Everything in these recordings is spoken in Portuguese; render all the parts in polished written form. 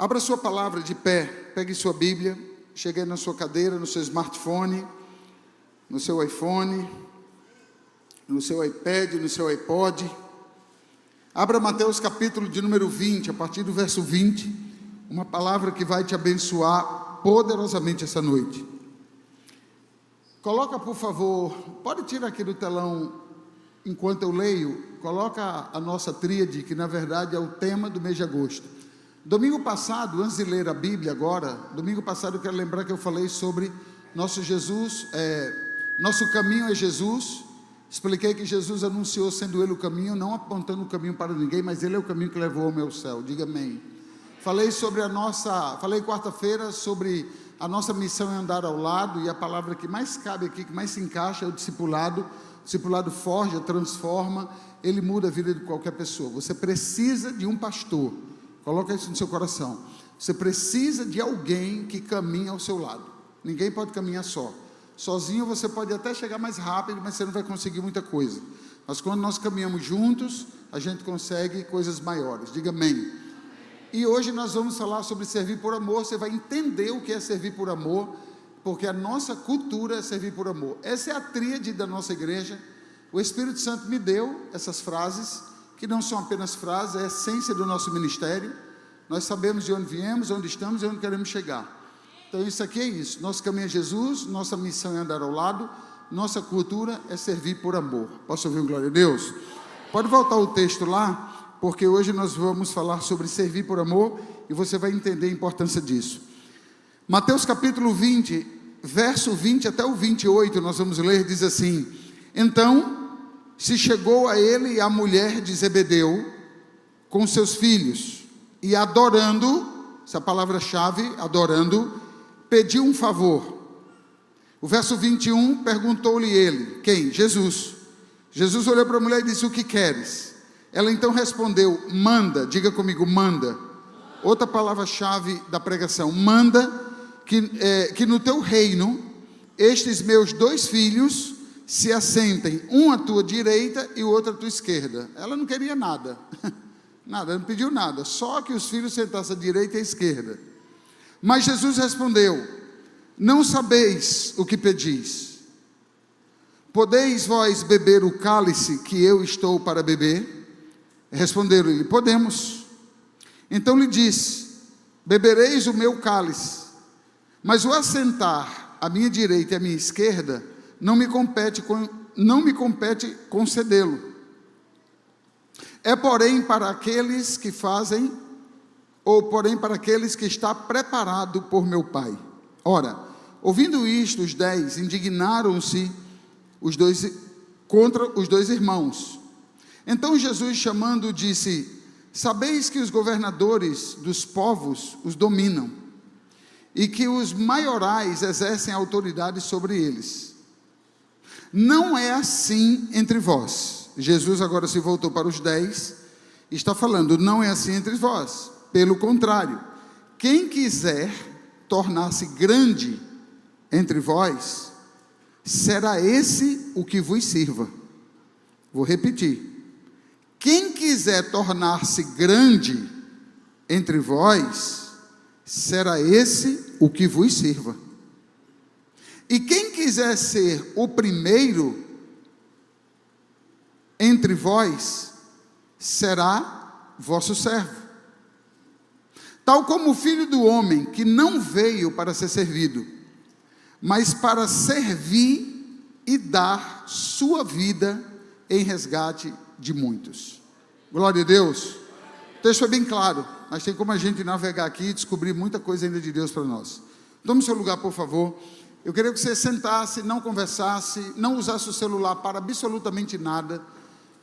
Abra sua palavra de pé, pegue sua Bíblia, chegue aí na sua cadeira, no seu smartphone, no seu iPhone, no seu iPad, no seu iPod. Abra Mateus capítulo de número 20, a partir do verso 20, uma palavra que vai te abençoar poderosamente essa noite. Coloca, por favor, pode tirar aqui do telão, enquanto eu leio, coloca a nossa tríade, que na verdade é o tema do mês de agosto. Domingo passado, antes de ler a Bíblia agora, domingo passado eu quero lembrar que eu falei sobre nosso Jesus, nosso caminho é Jesus. Expliquei que Jesus anunciou sendo Ele o caminho, não apontando o caminho para ninguém, mas Ele é o caminho que levou ao meu céu, diga amém. Falei quarta-feira sobre a nossa missão é andar ao lado, e a palavra que mais cabe aqui, que mais se encaixa é o discipulado. O discipulado forja, transforma, ele muda a vida de qualquer pessoa. Você precisa de um pastor. Coloca isso no seu coração. Você precisa de alguém que caminhe ao seu lado. Ninguém pode caminhar só. Sozinho você pode até chegar mais rápido, mas você não vai conseguir muita coisa. Mas quando nós caminhamos juntos, a gente consegue coisas maiores. Diga amém. E hoje nós vamos falar sobre servir por amor. Você vai entender o que é servir por amor, porque a nossa cultura é servir por amor. Essa é a tríade da nossa igreja. O Espírito Santo me deu essas frases, que não são apenas frases, é a essência do nosso ministério. Nós sabemos de onde viemos, onde estamos e onde queremos chegar. Então isso aqui é isso, nosso caminho é Jesus, nossa missão é andar ao lado, nossa cultura é servir por amor. Posso ouvir um glória a Deus? Pode voltar o texto lá, porque hoje nós vamos falar sobre servir por amor, e você vai entender a importância disso. Mateus capítulo 20, verso 20 até o 28, nós vamos ler, diz assim: Então se chegou a ele a mulher de Zebedeu com seus filhos, e adorando, essa palavra-chave, adorando, pediu um favor. O verso 21, perguntou-lhe ele, quem? Jesus. Jesus olhou para a mulher e disse: o que queres? Ela então respondeu: manda, diga comigo, manda. Outra palavra-chave da pregação: manda que no teu reino estes meus 2 filhos se assentem, um à tua direita e o outro à tua esquerda. Ela não queria nada, nada, não pediu nada, só que os filhos sentassem à direita e à esquerda. Mas Jesus respondeu: não sabeis o que pedis. Podeis vós beber o cálice que eu estou para beber? Responderam-lhe: podemos. Então lhe disse: bebereis o meu cálice, mas o assentar à minha direita e à minha esquerda não me compete concedê-lo. É porém para aqueles que fazem, ou porém para aqueles que está preparado por meu Pai. Ora, ouvindo isto, os 10 indignaram-se contra os 2 irmãos. Então Jesus, chamando, disse: sabeis que os governadores dos povos os dominam, e que os maiorais exercem autoridade sobre eles. Não é assim entre vós. Jesus agora se voltou para os 10, e está falando: não é assim entre vós. Pelo contrário, quem quiser tornar-se grande entre vós, será esse o que vos sirva. Vou repetir: quem quiser tornar-se grande entre vós, será esse o que vos sirva. E quem quiser ser o primeiro entre vós, será vosso servo. Tal como o Filho do Homem, que não veio para ser servido, mas para servir e dar sua vida em resgate de muitos. Glória a Deus. O texto foi bem claro, mas tem como a gente navegar aqui e descobrir muita coisa ainda de Deus para nós. Tome seu lugar, por favor. Eu queria que você sentasse, não conversasse, não usasse o celular para absolutamente nada.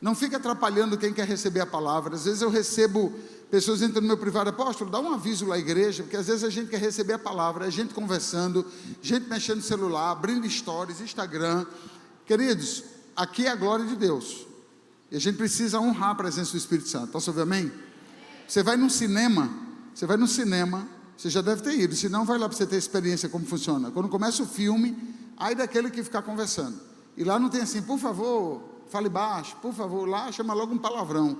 Não fique atrapalhando quem quer receber a palavra. Às vezes eu recebo pessoas entrando no meu privado: apóstolo, dá um aviso lá à igreja, porque às vezes a gente quer receber a palavra, é gente conversando, gente mexendo no celular, abrindo stories, Instagram. Queridos, aqui é a glória de Deus, e a gente precisa honrar a presença do Espírito Santo. Posso ouvir amém? Você vai no cinema, você já deve ter ido, se não vai lá para você ter experiência como funciona. Quando começa o filme, aí daquele que ficar conversando, e lá não tem assim: por favor, fale baixo, por favor. Lá chama logo um palavrão,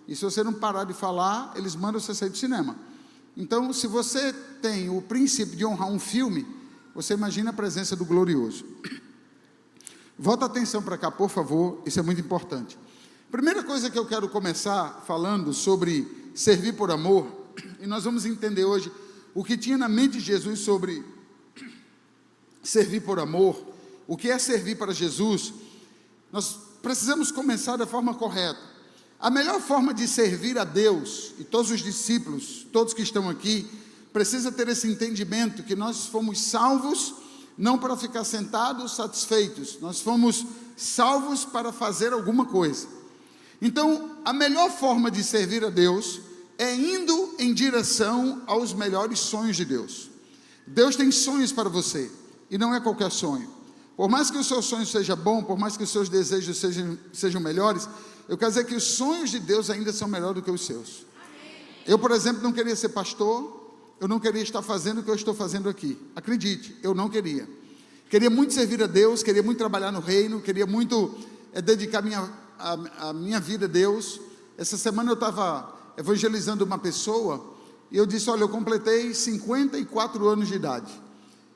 e se você não parar de falar, eles mandam você sair do cinema. Então, se você tem o princípio de honrar um filme, você imagina a presença do glorioso. Volta a atenção para cá, por favor, isso é muito importante. Primeira coisa que eu quero começar falando sobre servir por amor, e nós vamos entender hoje o que tinha na mente de Jesus sobre servir por amor, o que é servir para Jesus. Nós precisamos começar da forma correta. A melhor forma de servir a Deus, e todos os discípulos, todos que estão aqui, precisa ter esse entendimento que nós fomos salvos não para ficar sentados satisfeitos, nós fomos salvos para fazer alguma coisa. Então, a melhor forma de servir a Deus é indo em direção aos melhores sonhos de Deus. Deus tem sonhos para você, e não é qualquer sonho. Por mais que o seu sonho seja bom, por mais que os seus desejos sejam melhores, eu quero dizer que os sonhos de Deus ainda são melhores do que os seus. Eu, por exemplo, não queria ser pastor, eu não queria estar fazendo o que eu estou fazendo aqui. Acredite, eu não queria. Queria muito servir a Deus, queria muito trabalhar no reino, queria muito dedicar a minha vida a Deus. Essa semana eu estava evangelizando uma pessoa, e eu disse, olha, eu completei 54 anos de idade.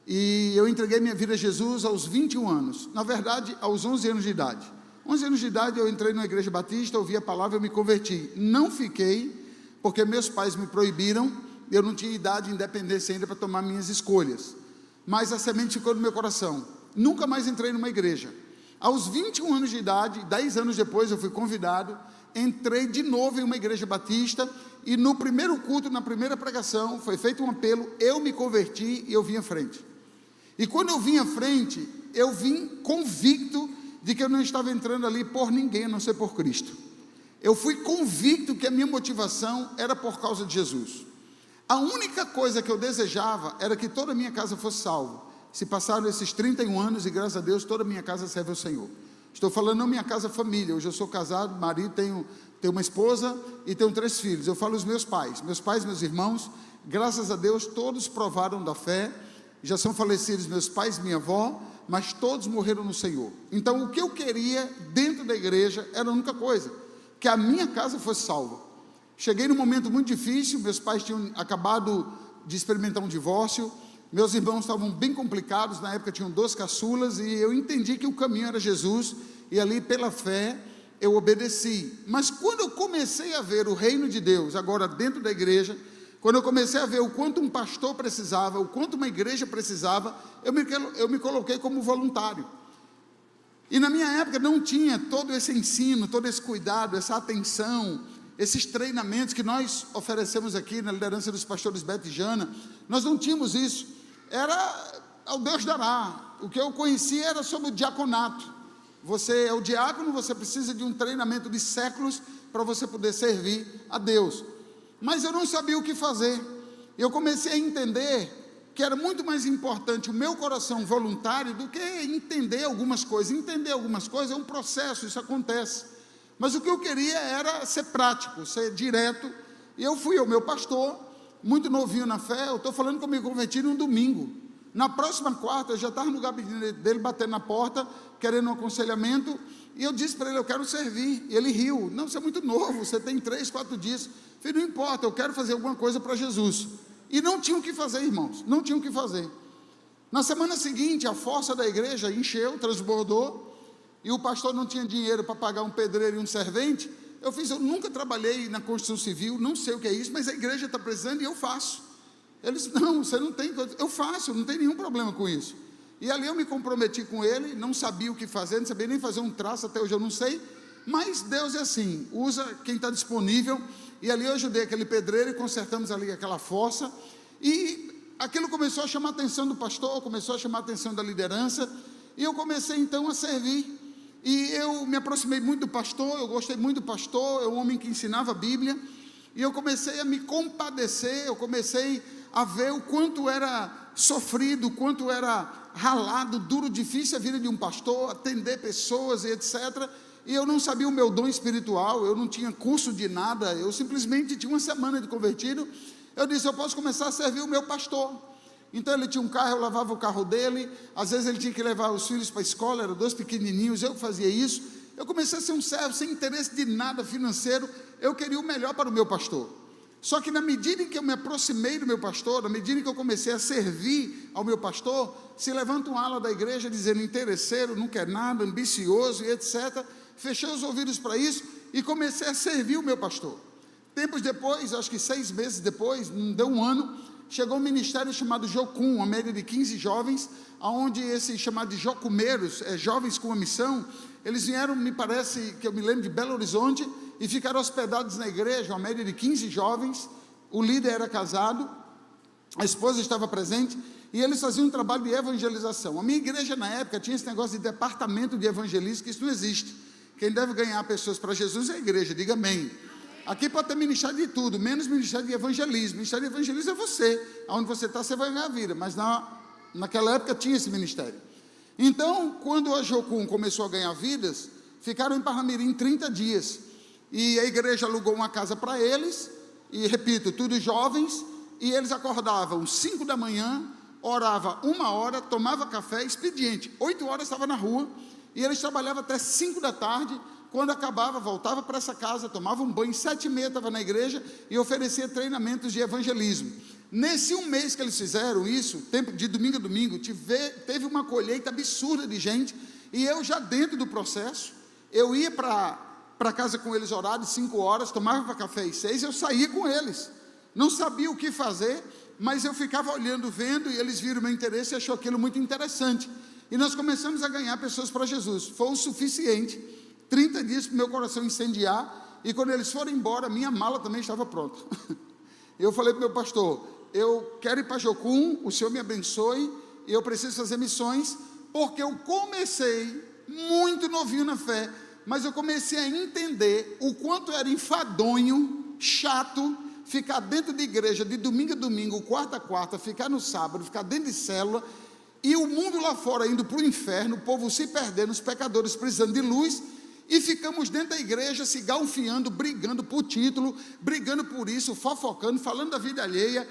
E eu entreguei minha vida a Jesus aos 21 anos, na verdade, aos 11 anos de idade. 11 anos de idade eu entrei na igreja batista, ouvi a palavra, eu me converti. Não fiquei, porque meus pais me proibiram, eu não tinha idade e independência ainda para tomar minhas escolhas. Mas a semente ficou no meu coração. Nunca mais entrei numa igreja. Aos 21 anos de idade, 10 anos depois eu fui convidado, entrei de novo em uma igreja batista, e no primeiro culto, na primeira pregação, foi feito um apelo, eu me converti e eu vim à frente. E quando eu vim à frente, eu vim convicto de que eu não estava entrando ali por ninguém, a não ser por Cristo. Eu fui convicto que a minha motivação era por causa de Jesus. A única coisa que eu desejava era que toda a minha casa fosse salva. Se passaram esses 31 anos e graças a Deus toda a minha casa serve ao Senhor. Estou falando não minha casa família, hoje eu sou casado, marido, tenho uma esposa e tenho 3 filhos. Eu falo os meus pais, meus irmãos, graças a Deus todos provaram da fé. Já são falecidos meus pais, minha avó, mas todos morreram no Senhor. Então o que eu queria dentro da igreja era a única coisa, que a minha casa fosse salva. Cheguei num momento muito difícil, meus pais tinham acabado de experimentar um divórcio, meus irmãos estavam bem complicados, na época tinham 2 caçulas, e eu entendi que o caminho era Jesus, e ali pela fé eu obedeci. Mas quando eu comecei a ver o reino de Deus, agora dentro da igreja, quando eu comecei a ver o quanto um pastor precisava, o quanto uma igreja precisava, eu me coloquei como voluntário. E na minha época não tinha todo esse ensino, todo esse cuidado, essa atenção, esses treinamentos que nós oferecemos aqui na liderança dos pastores Beto e Jana. Nós não tínhamos isso, era ao Deus dará. O que eu conhecia era sobre o diaconato. Você é o diácono, você precisa de um treinamento de séculos para você poder servir a Deus. Mas eu não sabia o que fazer. Eu comecei a entender que era muito mais importante o meu coração voluntário do que entender algumas coisas. Entender algumas coisas é um processo, isso acontece. Mas o que eu queria era ser prático, ser direto. E eu fui ao meu pastor, muito novinho na fé. Eu estou falando que eu me converti num domingo. Na próxima quarta, eu já estava no gabinete dele, batendo na porta, querendo um aconselhamento. E eu disse para ele, eu quero servir. E ele riu. Não, você é muito novo, você tem 3, 4 dias. Eu falei, não importa, eu quero fazer alguma coisa para Jesus. E não tinham o que fazer, irmãos, não tinham o que fazer. Na semana seguinte, a força da igreja encheu, transbordou, e o pastor não tinha dinheiro para pagar um pedreiro e um servente. Eu nunca trabalhei na construção civil, não sei o que é isso, mas a igreja está precisando e eu faço. Ele disse, não, você não tem, eu faço, não tem nenhum problema com isso. E ali eu me comprometi com ele, não sabia o que fazer, não sabia nem fazer um traço, até hoje eu não sei, mas Deus é assim, usa quem está disponível. E ali eu ajudei aquele pedreiro e consertamos ali aquela fossa, e aquilo começou a chamar a atenção do pastor, começou a chamar a atenção da liderança, e eu comecei então a servir. E eu me aproximei muito do pastor, eu gostei muito do pastor, é um homem que ensinava a Bíblia, e eu comecei a me compadecer, eu comecei a ver o quanto era sofrido, o quanto era ralado, duro, difícil a vida de um pastor, atender pessoas e etc. E eu não sabia o meu dom espiritual, eu não tinha curso de nada, eu simplesmente tinha uma semana de convertido. Eu disse, eu posso começar a servir o meu pastor. Então ele tinha um carro, eu lavava o carro dele, às vezes ele tinha que levar os filhos para a escola, eram 2 pequenininhos, eu que fazia isso. Eu comecei a ser um servo sem interesse de nada financeiro, eu queria o melhor para o meu pastor. Só que na medida em que eu me aproximei do meu pastor, na medida em que eu comecei a servir ao meu pastor, se levanta um ala da igreja dizendo interesseiro, não quer nada, ambicioso e etc. Fechei os ouvidos para isso e comecei a servir o meu pastor. Tempos depois, acho que 6 meses depois, não deu um ano, chegou um ministério chamado Jocum, uma média de 15 jovens, onde esse chamado de Jocumeiros, jovens com uma missão, eles vieram, me parece, que eu me lembro, de Belo Horizonte, e ficaram hospedados na igreja, uma média de 15 jovens, o líder era casado, a esposa estava presente, e eles faziam um trabalho de evangelização. A minha igreja na época tinha esse negócio de departamento de evangelismo, que isso não existe. Quem deve ganhar pessoas para Jesus é a igreja, diga amém. Aqui pode ter ministério de tudo, menos ministério de evangelismo. Ministério de evangelismo é você, onde você está, você vai ganhar a vida, mas naquela época tinha esse ministério. Então, quando a Jocum começou a ganhar vidas, ficaram em Parnamirim 30 dias, e a igreja alugou uma casa para eles, e repito, tudo jovens, e eles acordavam 5 da manhã, orava 1 hora, tomava café, expediente, 8 horas estava na rua, e eles trabalhavam até 5 da tarde, quando acabava, voltava para essa casa, tomava um banho, 7h30 estava na igreja, e oferecia treinamentos de evangelismo. Nesse 1 mês que eles fizeram isso, tempo de domingo a domingo, teve uma colheita absurda de gente, e eu já dentro do processo, eu ia para casa com eles orar de 5 horas, tomava café às 6, eu saía com eles, não sabia o que fazer, mas eu ficava olhando, vendo, e eles viram o meu interesse e achou aquilo muito interessante, e nós começamos a ganhar pessoas para Jesus. Foi o suficiente, 30 dias para o meu coração incendiar, e quando eles foram embora, minha mala também estava pronta. Eu falei para o meu pastor, eu quero ir para Jocum, o Senhor me abençoe, e eu preciso fazer missões, porque eu comecei muito novinho na fé, mas eu comecei a entender o quanto era enfadonho, chato, ficar dentro de igreja de domingo a domingo, quarta a quarta, ficar no sábado, ficar dentro de célula, e o mundo lá fora indo para o inferno, o povo se perdendo, os pecadores precisando de luz, e ficamos dentro da igreja se galfiando, brigando por título, brigando por isso, fofocando, falando da vida alheia,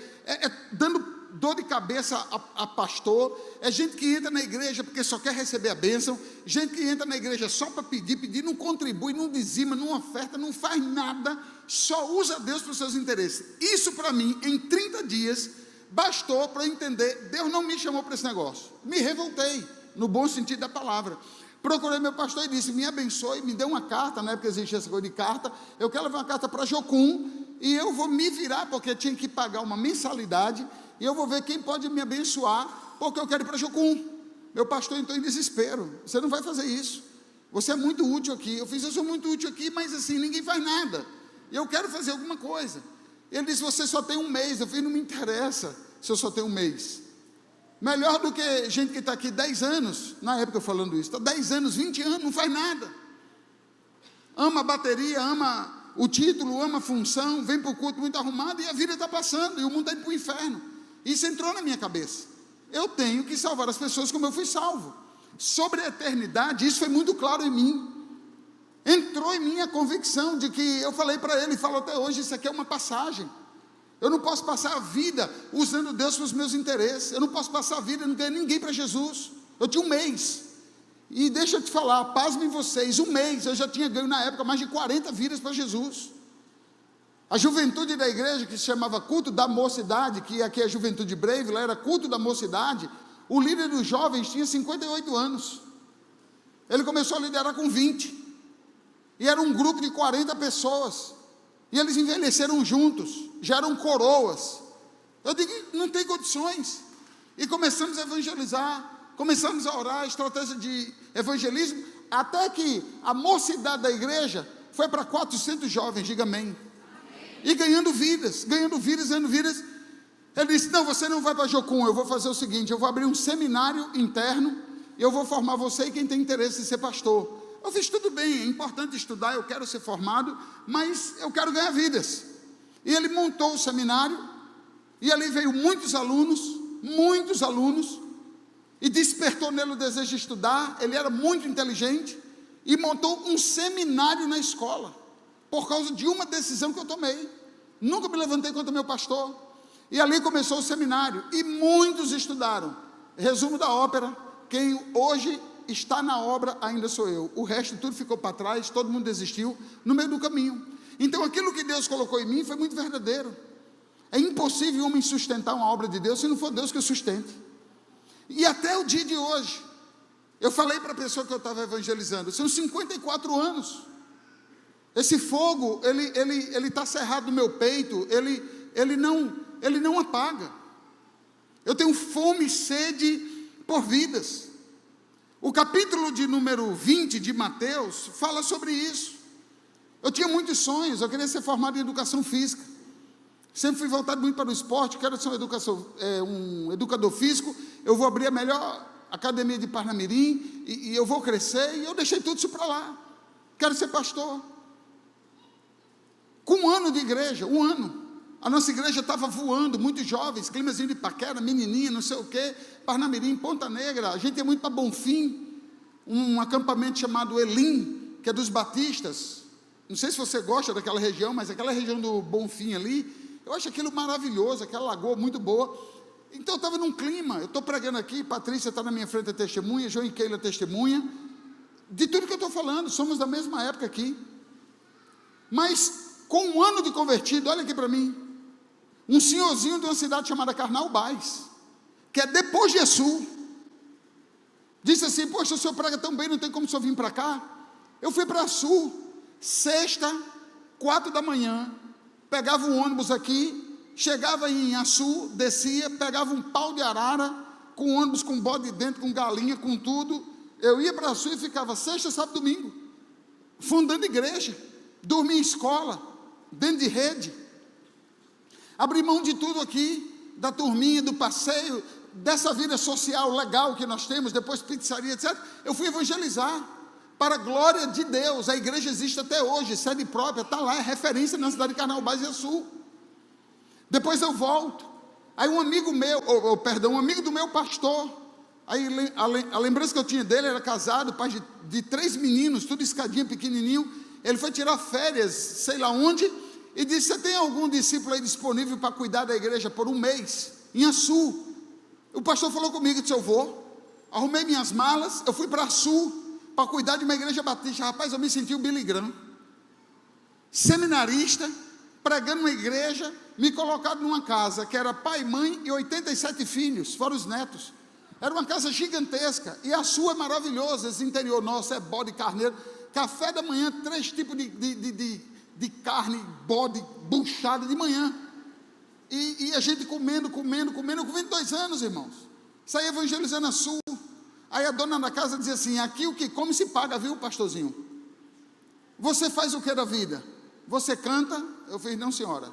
dando dor de cabeça a pastor, gente que entra na igreja porque só quer receber a bênção, gente que entra na igreja só para pedir, não contribui, não dizima, não oferta, não faz nada, só usa Deus para os seus interesses. Isso para mim, em 30 dias, bastou para eu entender, Deus não me chamou para esse negócio. Me revoltei, no bom sentido da palavra. Procurei meu pastor e disse, me abençoe, me dê uma carta, na época existia essa coisa de carta, eu quero levar uma carta para Jocum, e eu vou me virar, porque tinha que pagar uma mensalidade, e eu vou ver quem pode me abençoar, porque eu quero ir para Jocum. Meu pastor entrou em desespero, você não vai fazer isso, você é muito útil aqui. Eu fiz, eu sou muito útil aqui, mas assim, ninguém faz nada, eu quero fazer alguma coisa. Ele disse, você só tem 1 mês, eu fiz, não me interessa se eu só tenho 1 mês, melhor do que gente que está aqui 10 anos, na época eu falando isso, está 10 anos, 20 anos, não faz nada, ama a bateria, ama o título, ama a função, vem para o culto muito arrumado, e a vida está passando, e o mundo está indo para o inferno. Isso entrou na minha cabeça, eu tenho que salvar as pessoas como eu fui salvo. Sobre a eternidade, isso foi muito claro em mim, entrou em mim a convicção de que, eu falei para ele, falo até hoje, isso aqui é uma passagem. Eu não posso passar a vida usando Deus para os meus interesses, eu não posso passar a vida não ganhando ninguém para Jesus. Eu tinha 1 mês, e deixa eu te falar, pasmem vocês, 1 mês eu já tinha ganho na época mais de 40 vidas para Jesus. A juventude da igreja, que se chamava culto da mocidade, que aqui é a juventude breve, lá era culto da mocidade, o líder dos jovens tinha 58 anos, ele começou a liderar com 20, e era um grupo de 40 pessoas, e eles envelheceram juntos, já eram coroas. Eu digo, não tem condições, e começamos a evangelizar, começamos a orar, estratégia de evangelismo, até que a mocidade da igreja foi para 400 jovens, diga amém, e ganhando vidas, ganhando vidas. Ele disse, não, você não vai para Jocum, eu vou fazer o seguinte, eu vou abrir um seminário interno, eu vou formar você e quem tem interesse em ser pastor. Eu fiz, tudo bem, é importante estudar, eu quero ser formado, mas eu quero ganhar vidas. E ele montou o seminário, e ali veio muitos alunos, e despertou nele o desejo de estudar. Ele era muito inteligente, e montou um seminário na escola, por causa de uma decisão que eu tomei. Nunca me levantei contra meu pastor, e ali começou o seminário, e muitos estudaram. Resumo da ópera, quem hoje está na obra ainda sou eu, o resto tudo ficou para trás, todo mundo desistiu no meio do caminho. Então aquilo que Deus colocou em mim foi muito verdadeiro. É impossível um homem sustentar uma obra de Deus se não for Deus que o sustente. E até o dia de hoje, eu falei para a pessoa que eu estava evangelizando, são 54 anos. Esse fogo, ele está cerrado no meu peito, ele não apaga. Eu tenho fome e sede por vidas. O capítulo de número 20 de Mateus fala sobre isso. Eu tinha muitos sonhos, eu queria ser formado em educação física. Sempre fui voltado muito para o esporte, quero ser um educador físico, eu vou abrir a melhor academia de Parnamirim, e eu vou crescer, e eu deixei tudo isso para lá. Quero ser pastor. Com um ano de igreja, um ano, a nossa igreja estava voando, muitos jovens, climazinho de paquera, menininha, não sei o quê, Parnamirim, Ponta Negra, a gente ia muito para Bonfim, um acampamento chamado Elim, que é dos batistas. Não sei se você gosta daquela região, mas aquela região do Bonfim ali, eu acho aquilo maravilhoso, aquela lagoa muito boa. Então eu estava num clima, eu estou pregando aqui, Patrícia está na minha frente, é testemunha, João e Keila testemunha, de tudo que eu estou falando, somos da mesma época aqui. Mas com um ano de convertido, olha aqui para mim, um senhorzinho de uma cidade chamada Carnaubais, que é depois de Açu, disse assim: poxa, o senhor prega tão bem, não tem como o senhor vir para cá? Eu fui para Açu, sexta, 4 da manhã, pegava um ônibus aqui, chegava em Açu, descia, pegava um pau de arara, com ônibus com bode dentro, com galinha, com tudo, eu ia para Açu e ficava sexta, sábado, domingo, fundando igreja, dormia em escola, dentro de rede, abri mão de tudo aqui, da turminha, do passeio, dessa vida social legal que nós temos, depois pizzaria, etc. Eu fui evangelizar, para a glória de Deus. A igreja existe até hoje, sede própria, está lá, é referência na cidade de Carnaubais e Açu. Depois eu volto, aí um amigo meu, um amigo do meu pastor, aí a lembrança que eu tinha dele, era casado, pai de 3 meninos, tudo escadinha, pequenininho. Ele foi tirar férias, sei lá onde, e disse: você tem algum discípulo aí disponível para cuidar da igreja por um mês, em Açu? O pastor falou comigo, disse: eu vou. Arrumei minhas malas, eu fui para Açu, para cuidar de uma igreja batista. Rapaz, eu me senti o Billy Graham, seminarista, pregando uma igreja, me colocado numa casa, que era pai, mãe e 87 filhos, fora os netos. Era uma casa gigantesca, e Açu é maravilhoso, esse interior nosso é bode, carneiro, café da manhã, 3 tipos de carne, bode, buchada de manhã, e a gente comendo 2 anos, irmãos, saí evangelizando Açu. Aí a dona da casa dizia assim: aqui o que come se paga, viu, pastorzinho? Você faz o que da vida? Você canta? Eu fiz: não, senhora.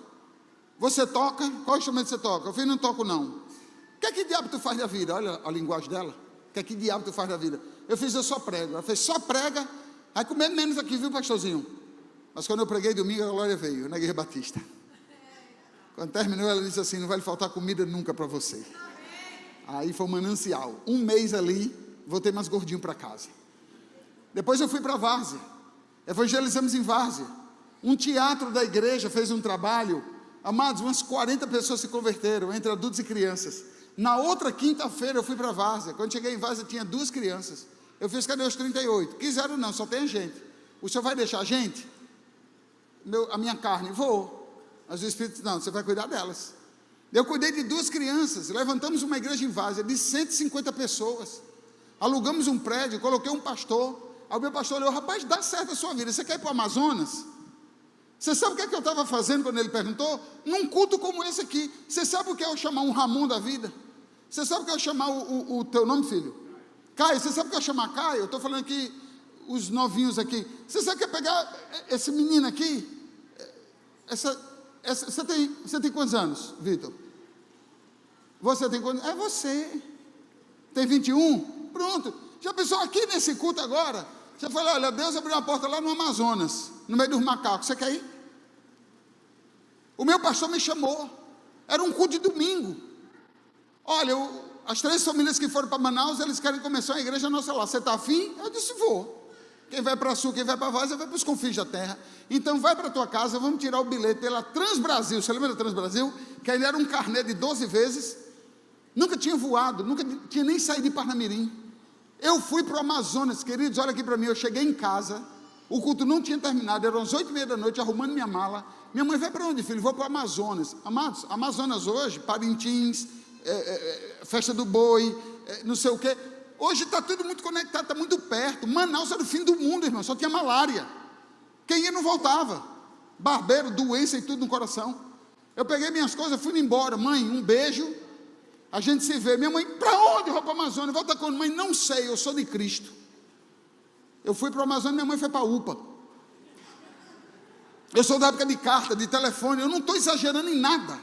Você toca? Qual instrumento você toca? Eu fiz: não toco, não. O que diabo tu faz da vida? Olha a linguagem dela. O que diabo tu faz da vida? Eu fiz: eu só prego. Ela fez: só prega? Aí comendo menos aqui, viu, pastorzinho? Mas quando eu preguei domingo, a glória veio, na Igreja Batista. Quando terminou, ela disse assim: não vai lhe faltar comida nunca para você. Aí foi um manancial. Um mês ali, voltei mais gordinho para casa. Depois eu fui para Várzea, evangelizamos em Várzea. Um teatro da igreja fez um trabalho, amados, umas 40 pessoas se converteram, entre adultos e crianças. Na outra quinta-feira eu fui para Várzea. Quando cheguei em Várzea tinha 2 crianças. Eu fiz: cadê os 38? Quiseram não, só tem gente. O senhor vai deixar a gente? A minha carne? Vou. Mas o Espírito: não, você vai cuidar delas. Eu cuidei de 2 crianças, levantamos uma igreja em Várzea de 150 pessoas, alugamos um prédio, coloquei um pastor. Aí o meu pastor olhou: rapaz, dá certo a sua vida, você quer ir para o Amazonas? Você sabe o que é que eu estava fazendo quando ele perguntou? Num culto como esse aqui, você sabe o que é eu chamar um Ramon da vida? Você sabe o que é eu chamar o teu nome, filho? Caio. Você sabe o que é eu chamar Caio? Eu estou falando aqui, os novinhos aqui. Você sabe o que é pegar esse menino aqui? Você tem quantos anos, Vitor? Você tem quantos? É você. Tem 21? Pronto. Já pensou aqui nesse culto agora? Você fala: olha, Deus abriu uma porta lá no Amazonas, no meio dos macacos. Você quer ir? O meu pastor me chamou. Era um culto de domingo. Olha, as 3 famílias que foram para Manaus, eles querem começar a igreja nossa lá. Você está afim? Eu disse: vou. Quem vai para Sul, quem vai para Várzea, vai para os confins da terra. Então vai para a tua casa, vamos tirar o bilhete pela Transbrasil. Você lembra da Transbrasil? Que ainda era um carnê de 12 vezes. Nunca tinha voado, nunca tinha nem saído de Parnamirim. Eu fui para o Amazonas, queridos, olha aqui para mim. Eu cheguei em casa, O culto não tinha terminado, eram as 8h30 da noite, arrumando minha mala. Minha mãe, vai para onde, filho? Vou para o Amazonas. Amados, Amazonas hoje, Parintins, Festa do Boi, não sei o quê. Hoje está tudo muito conectado, está muito perto. Manaus era o fim do mundo, irmão, só tinha malária. Quem ia não voltava. Barbeiro, doença e tudo no coração. Eu peguei minhas coisas, fui embora. Mãe, um beijo, a gente se vê. Minha mãe, para onde? Eu vou para o Amazonas. Volta quando? Mãe, não sei, eu sou de Cristo. Eu fui para o Amazonas, minha mãe foi para a UPA. Eu sou da época de carta, de telefone, eu não estou exagerando em nada.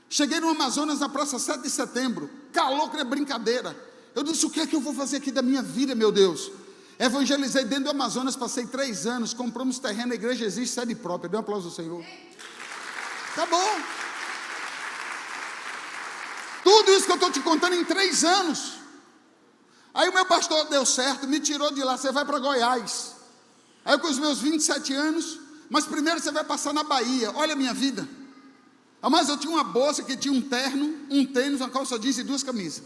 Cheguei no Amazonas, na praça 7 de setembro, calor que é brincadeira. Eu disse, o que é que eu vou fazer aqui da minha vida, meu Deus? Evangelizei dentro do Amazonas, passei 3 anos, compramos terreno, a igreja existe, sede própria. Dê um aplauso ao Senhor. Acabou. Tudo isso que eu estou te contando em 3 anos. Aí o meu pastor deu certo, me tirou de lá, você vai para Goiás. Aí eu com os meus 27 anos, mas primeiro você vai passar na Bahia. Olha a minha vida. Mas eu tinha uma bolsa que tinha um terno, um tênis, uma calça jeans e 2 camisas.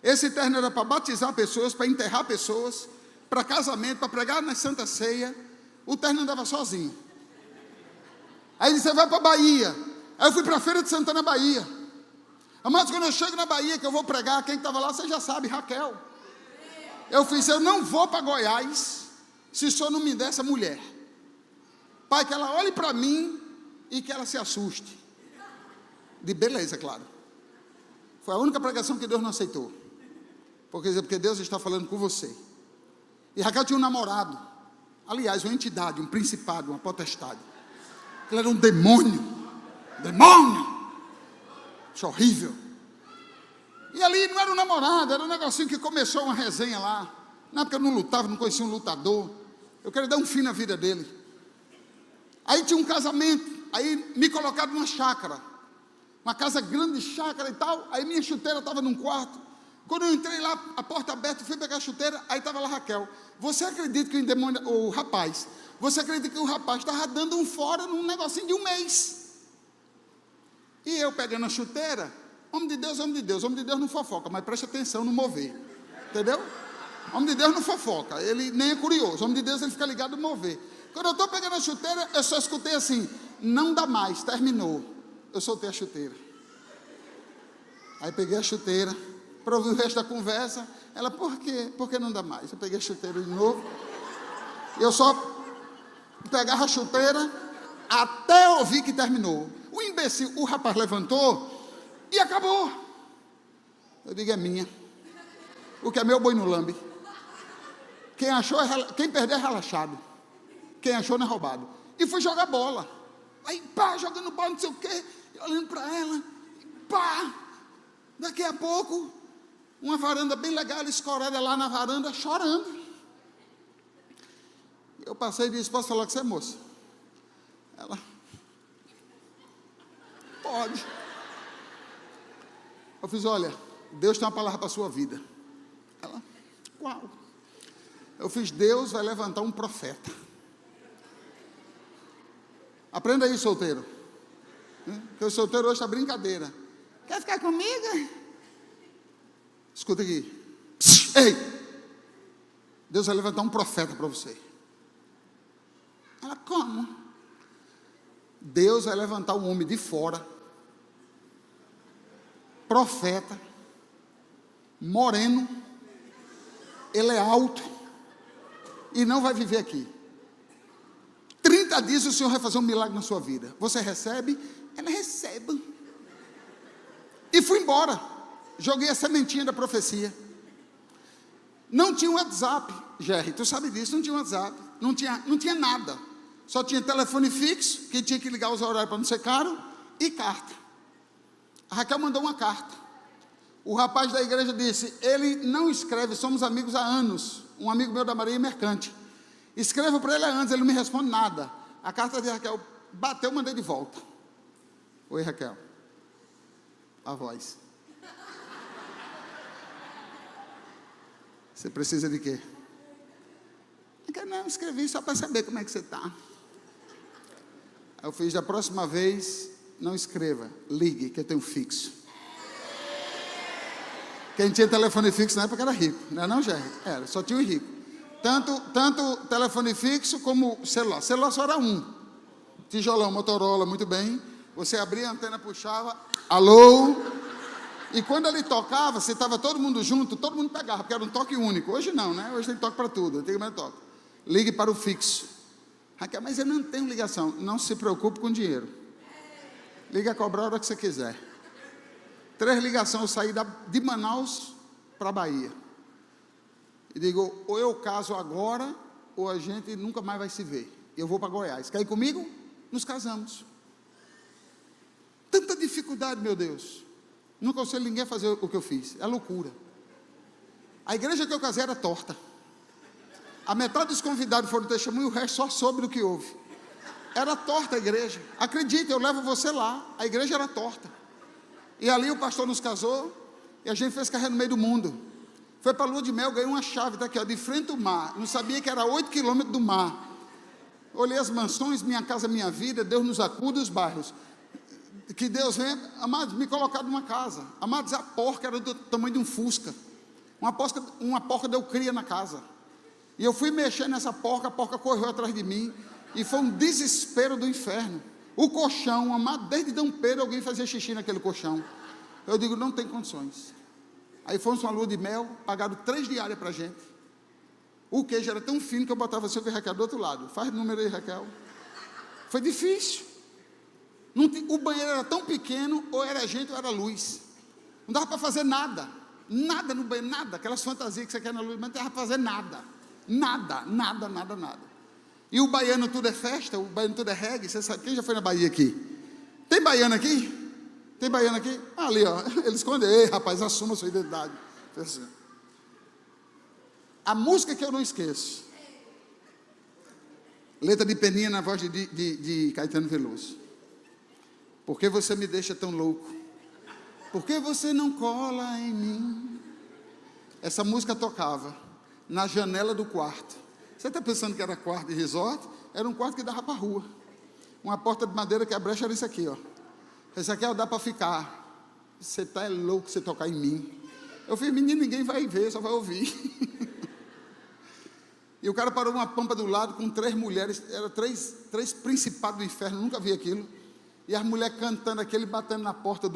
Esse terno era para batizar pessoas, para enterrar pessoas, para casamento, para pregar na Santa Ceia. O terno andava sozinho. Aí ele disse, você vai para a Bahia. Aí eu fui para a Feira de Santana, Bahia. Mas quando eu chego na Bahia, que eu vou pregar, quem estava lá, você já sabe, Raquel. Eu fiz, eu não vou para Goiás, se o senhor não me der essa mulher. Pai, que ela olhe para mim e que ela se assuste. De beleza, claro. Foi a única pregação que Deus não aceitou. Porque Deus está falando com você. E Raquel tinha um namorado. Aliás, uma entidade, um principado, uma potestade. Ele era um demônio. Demônio! Isso horrível. E ali não era um namorado, era um negocinho que começou uma resenha lá. Na época eu não lutava, não conhecia um lutador. Eu queria dar um fim na vida dele. Aí tinha um casamento, aí me colocaram numa chácara. Uma casa grande, chácara e tal. Aí minha chuteira estava num quarto. Quando eu entrei lá, a porta aberta, fui pegar a chuteira, aí estava lá Raquel. Você acredita que o rapaz estava dando um fora num negocinho de 1 mês? E eu pegando a chuteira, homem de Deus não fofoca, mas preste atenção no mover, entendeu? Homem de Deus não fofoca, ele nem é curioso, homem de Deus ele fica ligado no mover. Quando eu estou pegando a chuteira, eu só escutei assim, não dá mais, terminou. Eu soltei a chuteira. Aí peguei a chuteira, para ouvir o resto da conversa, ela, por quê? Por que não dá mais? Eu peguei a chuteira de novo, eu só pegava a chuteira, até ouvir que terminou. O imbecil, o rapaz levantou e acabou. Eu digo, é minha. O que é meu, boi no lambe. Quem perder é relaxado. Quem achou não é roubado. E fui jogar bola. Aí, pá, jogando bola, não sei o quê, olhando para ela, pá. Daqui a pouco, uma varanda bem legal, escorada lá na varanda, chorando. Eu passei e disse, posso falar com você, moça? Ela, pode. Eu fiz, olha, Deus tem uma palavra para a sua vida. Ela, qual? Eu fiz, Deus vai levantar um profeta. Aprenda aí, solteiro. Porque o solteiro hoje está brincadeira. Quer ficar comigo? Escuta aqui. Ei! Deus vai levantar um profeta para você. Ela, como? Deus vai levantar um homem de fora, profeta, moreno, ele é alto, e não vai viver aqui. 30 dias o Senhor vai fazer um milagre na sua vida. Você recebe? Ela recebe. E fui embora. Joguei a sementinha da profecia. Não tinha WhatsApp, Jerry, tu sabe disso, não tinha WhatsApp, não tinha nada. Só tinha telefone fixo, que tinha que ligar os horários para não ser caro, e carta. A Raquel mandou uma carta. O rapaz da igreja disse, ele não escreve, somos amigos há anos. Um amigo meu da Maria Mercante. Escrevo para ele há anos, ele não me responde nada. A carta de Raquel bateu, mandei de volta. Oi, Raquel. A voz. Você precisa de quê? Não, escrevi só para saber como é que você está. Eu fiz, da próxima vez, não escreva, ligue, que eu tenho fixo. Quem tinha telefone fixo na época era rico, não é não, Jerry? Era, só tinha o rico. Tanto telefone fixo como celular. Celular só era um. Tijolão, Motorola, muito bem. Você abria a antena, puxava, alô. E quando ele tocava, se estava todo mundo junto, todo mundo pegava, porque era um toque único. Hoje não, né? Hoje tem toque para tudo. Antigamente toque. Ligue para o fixo. Raquel, mas eu não tenho ligação. Não se preocupe com dinheiro. Liga a cobrar a hora que você quiser. 3 ligações, eu saí de Manaus para Bahia. E digo, ou eu caso agora, ou a gente nunca mais vai se ver. Eu vou para Goiás. Quer ir comigo? Nos casamos. Tanta dificuldade, meu Deus. Não aconselho ninguém a fazer o que eu fiz. É loucura. A igreja que eu casei era torta. A metade dos convidados foram testemunho, o resto só soube do que houve. Era torta a igreja. Acredite, eu levo você lá. A igreja era torta. E ali o pastor nos casou, e a gente fez carreira no meio do mundo. Foi para a lua de mel, ganhei uma chave, tá aqui, ó, de frente ao mar. Não sabia que era 8 quilômetros do mar. Olhei as mansões, Minha Casa Minha Vida, Deus nos acuda, os bairros. Que Deus venha, amados, me colocar numa casa. Amados, a porca era do tamanho de um fusca. Uma porca deu cria na casa. E eu fui mexer nessa porca, a porca correu atrás de mim. E foi um desespero do inferno. O colchão, amado, desde Dom Pedro alguém fazia xixi naquele colchão. Eu digo, não tem condições. Aí fomos para uma lua de mel, pagaram 3 diárias para a gente. O queijo era tão fino que eu botava Silvia e Raquel do outro lado. Faz número aí, Raquel. Foi difícil. O banheiro era tão pequeno, ou era gente ou era luz. Não dava para fazer nada. Nada no banheiro, nada. Aquelas fantasias que você quer na luz, mas não dava para fazer nada. Nada. E o baiano tudo é festa, o baiano tudo é reggae. Você sabe, quem já foi na Bahia aqui? Tem baiano aqui? Tem baiano aqui? Ali, ó. Ele esconde. Ei, rapaz, assuma a sua identidade. A música que eu não esqueço. Letra de Peninha na voz de Caetano Veloso. Por que você me deixa tão louco? Por que você não cola em mim? Essa música tocava na janela do quarto. Você está pensando que era quarto de resort? Era um quarto que dava para a rua. Uma porta de madeira que a brecha era isso aqui, ó. Esse aqui dá para ficar. Você está louco você tocar em mim. Eu fiz, menino, ninguém vai ver, só vai ouvir. E o cara parou uma pampa do lado com 3 mulheres, eram três principados do inferno, nunca vi aquilo. E as mulheres cantando aquele, batendo na porta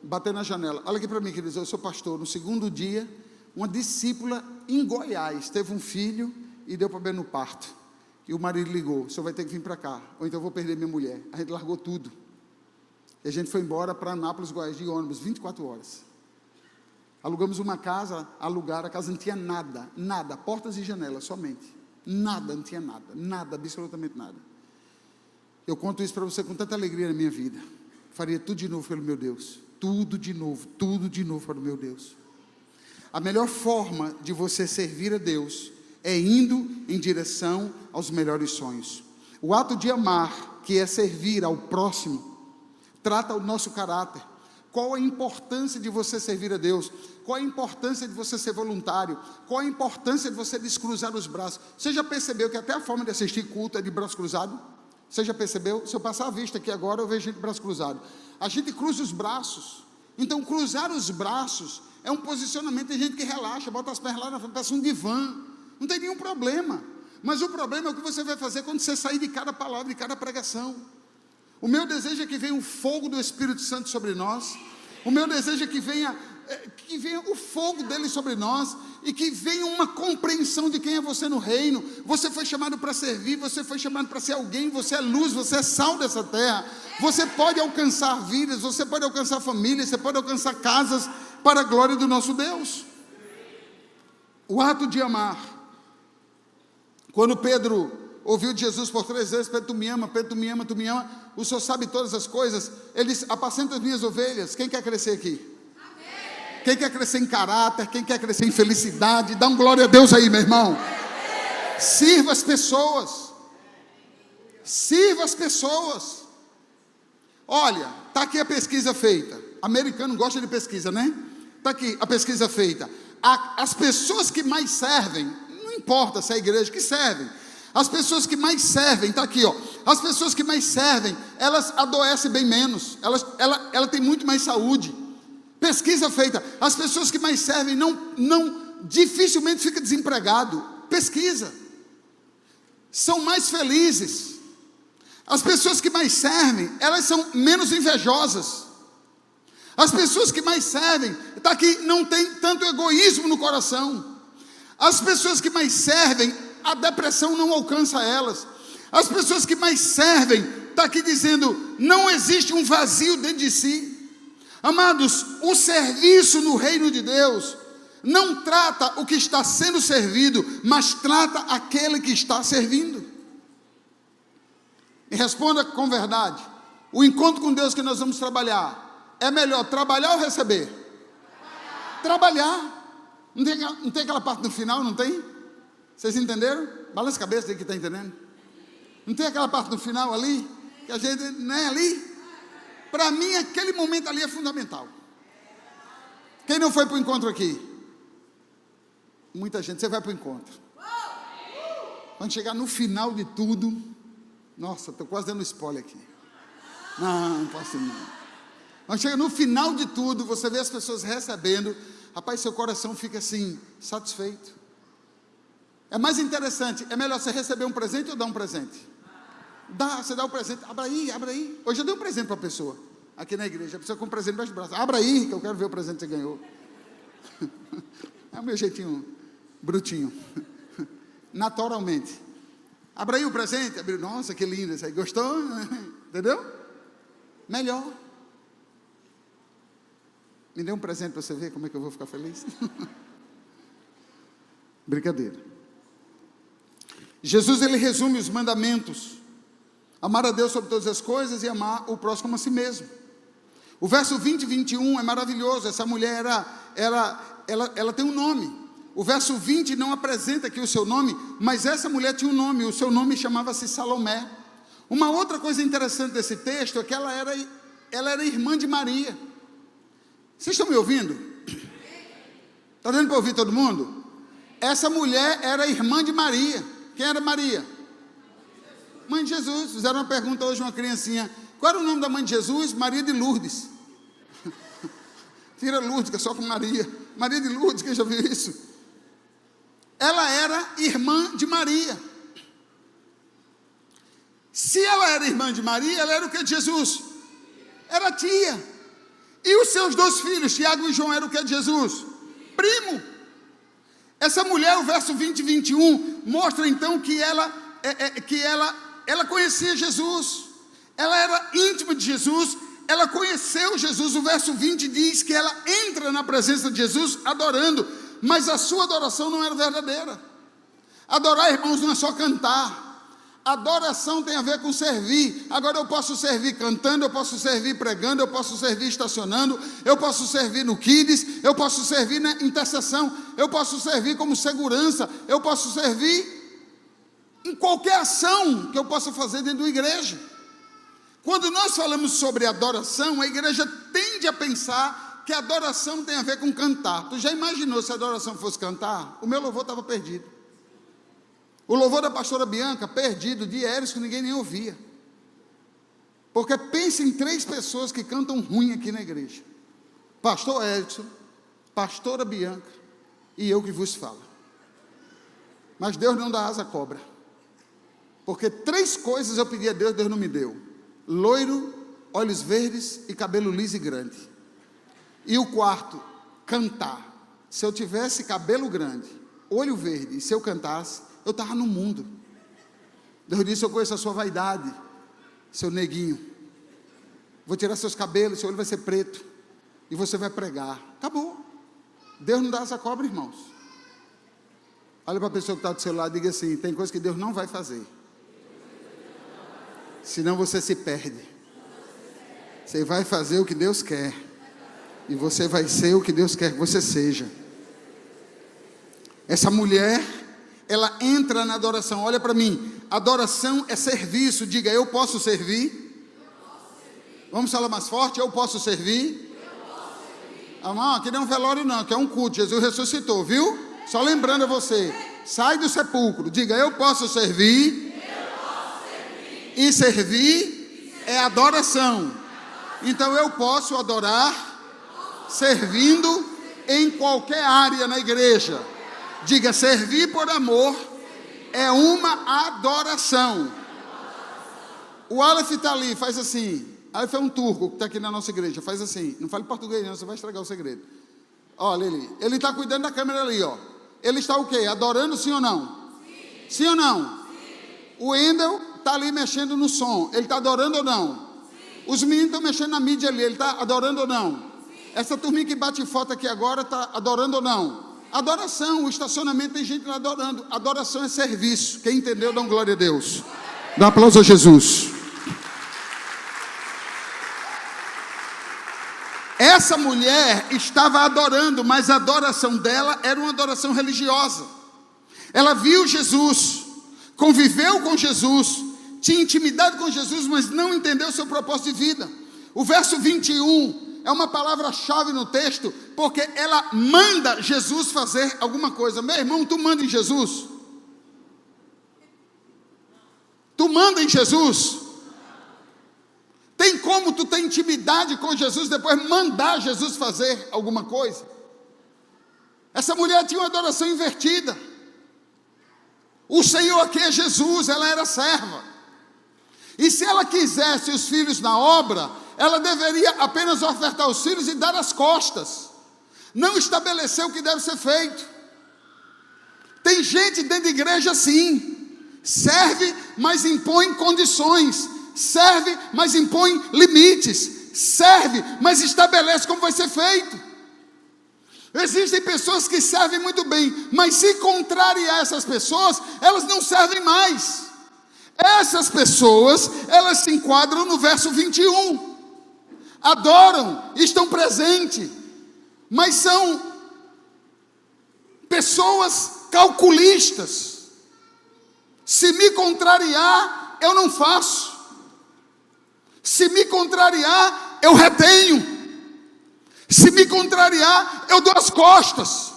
batendo na janela. Olha aqui para mim, queridos, eu sou pastor. No segundo dia, uma discípula em Goiás teve um filho e deu problema no parto. E o marido ligou, o senhor vai ter que vir para cá, ou então eu vou perder minha mulher. A gente largou tudo. E a gente foi embora para Anápolis, Goiás, de ônibus, 24 horas. Alugamos uma casa, a casa não tinha nada, portas e janelas somente. Nada, não tinha nada, absolutamente nada. Eu conto isso para você com tanta alegria na minha vida. Faria tudo de novo pelo meu Deus. Tudo de novo para o meu Deus. A melhor forma de você servir a Deus é indo em direção aos melhores sonhos. O ato de amar, que é servir ao próximo, trata o nosso caráter. Qual a importância de você servir a Deus? Qual a importância de você ser voluntário? Qual a importância de você descruzar os braços? Você já percebeu que até a forma de assistir culto é de braço cruzado? Você já percebeu? Se eu passar a vista aqui agora, eu vejo gente de braço cruzado. A gente cruza os braços. Então, cruzar os braços é um posicionamento de gente que relaxa, bota as pernas lá na frente, parece um divã. Não tem nenhum problema. Mas o problema é o que você vai fazer quando você sair de cada palavra, de cada pregação. O meu desejo é que venha o fogo do Espírito Santo sobre nós. O meu desejo é que venha o fogo dele sobre nós e que venha uma compreensão de quem é você no reino. Você foi chamado para servir, você foi chamado para ser alguém, você é luz, você é sal dessa terra. Você pode alcançar vidas, você pode alcançar famílias, você pode alcançar casas para a glória do nosso Deus. O ato de amar. Quando Pedro ouviu de Jesus por 3 vezes: Pedro, tu me ama, Pedro, tu me ama, tu me ama. O Senhor sabe todas as coisas. Ele disse: apacenta as minhas ovelhas. Quem quer crescer aqui? Amém. Quem quer crescer em caráter? Quem quer crescer em felicidade? Dá um glória a Deus aí, meu irmão. Amém. Sirva as pessoas. Sirva as pessoas. Olha, está aqui a pesquisa feita. Americano gosta de pesquisa, né? Está aqui a pesquisa feita. As pessoas que mais servem, não importa se é a igreja que serve, as pessoas que mais servem, está aqui, ó. As pessoas que mais servem, elas adoecem bem menos. Ela tem muito mais saúde. Pesquisa feita. As pessoas que mais servem dificilmente ficam desempregadas. pesquisa, são mais felizes. As pessoas que mais servem, elas são menos invejosas. As pessoas que mais servem, está aqui, não tem tanto egoísmo no coração. As pessoas que mais servem, a depressão não alcança elas. As pessoas que mais servem, está aqui dizendo, não existe um vazio dentro de si. Amados, o serviço no reino de Deus não trata o que está sendo servido, mas trata aquele que está servindo. Me responda com verdade, o encontro com Deus que nós vamos trabalhar, é melhor trabalhar ou receber? Trabalhar. Não tem aquela parte no final, não tem? Vocês entenderam? Balança a cabeça aí que está entendendo. Não tem aquela parte no final ali, que a gente, não é ali? Para mim, aquele momento ali é fundamental. Quem não foi para o encontro aqui? Muita gente, você vai para o encontro. Quando chegar no final de tudo, nossa, estou quase dando spoiler aqui. Não posso não. Quando chega no final de tudo, você vê as pessoas recebendo, rapaz, seu coração fica assim, satisfeito. É mais interessante, é melhor você receber um presente ou dar um presente? Você dá o presente, abra aí. Hoje eu dei um presente para a pessoa, aqui na igreja, a pessoa com um presente embaixo do braço, abra aí, que eu quero ver o presente que você ganhou. É o meu jeitinho brutinho, naturalmente. Abra aí o presente, abriu, nossa, que lindo isso aí, gostou? Entendeu? Melhor. Me dê um presente para você ver como é que eu vou ficar feliz. Brincadeira. Jesus, ele resume os mandamentos: amar a Deus sobre todas as coisas e amar o próximo como a si mesmo. O verso 20 e 21 é maravilhoso. Essa mulher ela tem um nome. O verso 20 não apresenta aqui o seu nome, mas essa mulher tinha um nome, o seu nome chamava-se Salomé. Uma outra coisa interessante desse texto é que ela era irmã de Maria. Vocês estão me ouvindo? Está dando para ouvir todo mundo? Essa mulher era irmã de Maria. Quem era Maria? Mãe de Jesus. Fizeram uma pergunta hoje a uma criancinha: qual era o nome da mãe de Jesus? Maria de Lourdes. Tira Lourdes, que é só com Maria. Maria de Lourdes, quem já viu isso? Ela era irmã de Maria. Se ela era irmã de Maria, ela era o que de Jesus? Era tia. E os seus dois filhos, Tiago e João, eram o que de Jesus? Primo. Essa mulher, o verso 20 e 21, mostra então que ela conhecia Jesus. Ela era íntima de Jesus, ela conheceu Jesus. O verso 20 diz que ela entra na presença de Jesus adorando, mas a sua adoração não era verdadeira. Adorar, irmãos, não é só cantar. Adoração tem a ver com servir. Agora eu posso servir cantando, eu posso servir pregando, eu posso servir estacionando, eu posso servir no Kids, eu posso servir na intercessão, eu posso servir como segurança, eu posso servir em qualquer ação que eu possa fazer dentro da igreja. Quando nós falamos sobre adoração, a igreja tende a pensar que a adoração tem a ver com cantar. Tu já imaginou se a adoração fosse cantar? O meu louvor estava perdido. O louvor da pastora Bianca, perdido, de Eros, que ninguém nem ouvia. Porque pensa em 3 pessoas que cantam ruim aqui na igreja: pastor Edson, pastora Bianca e eu que vos falo. Mas Deus não dá asa à cobra. Porque 3 coisas eu pedi a Deus, Deus não me deu: loiro, olhos verdes e cabelo liso e grande. E o quarto, cantar. Se eu tivesse cabelo grande, olho verde, e se eu cantasse, eu estava no mundo. Deus disse: eu conheço a sua vaidade, seu neguinho. Vou tirar seus cabelos, seu olho vai ser preto, e você vai pregar. Acabou. Deus não dá essa cobra, irmãos. Olha para a pessoa que está do seu lado e diga assim: tem coisa que Deus não vai fazer, senão você se perde. Você vai fazer o que Deus quer, e você vai ser o que Deus quer que você seja. Essa mulher, ela entra na adoração. Olha para mim, adoração é serviço. Diga: eu posso servir. Vamos falar mais forte: eu posso servir. Amém? Aqui não é um velório não, aqui é um culto. Jesus ressuscitou, viu? Só lembrando a você, sai do sepulcro. Diga: eu posso servir. E servir é adoração. Então eu posso adorar servindo em qualquer área na igreja. Diga, servir por amor é uma adoração. O Aleph está ali, faz assim. Aleph é um turco que está aqui na nossa igreja, faz assim. Não fale português não, você vai estragar o segredo. Olha ele está cuidando da câmera ali, ó. Ele está o quê? Adorando, sim ou não? Sim, sim ou não? Sim. O Wendel está ali mexendo no som, ele está adorando ou não? Sim. Os meninos estão mexendo na mídia ali, ele está adorando ou não? Sim. Essa turminha que bate foto aqui agora está adorando ou não? Adoração, o estacionamento tem gente lá adorando. Adoração é serviço. Quem entendeu, dá glória a Deus. Dá um aplauso a Jesus. Essa mulher estava adorando, mas a adoração dela era uma adoração religiosa. Ela viu Jesus, conviveu com Jesus, tinha intimidade com Jesus, mas não entendeu seu propósito de vida. O verso 21 é uma palavra-chave no texto, porque ela manda Jesus fazer alguma coisa. Meu irmão, tu manda em Jesus? Tu manda em Jesus? Tem como tu ter intimidade com Jesus, depois mandar Jesus fazer alguma coisa? Essa mulher tinha uma adoração invertida. O Senhor aqui é Jesus, ela era serva. E se ela quisesse os filhos na obra, ela deveria apenas ofertar os filhos e dar as costas. Não estabelecer o que deve ser feito. Tem gente dentro da igreja assim. Serve, mas impõe condições. Serve, mas impõe limites. Serve, mas estabelece como vai ser feito. Existem pessoas que servem muito bem, mas se contrariar essas pessoas, elas não servem mais. Essas pessoas, elas se enquadram no verso 21. Adoram, estão presentes, mas são pessoas calculistas. Se me contrariar, eu não faço. Se me contrariar, eu retenho. Se me contrariar, eu dou as costas.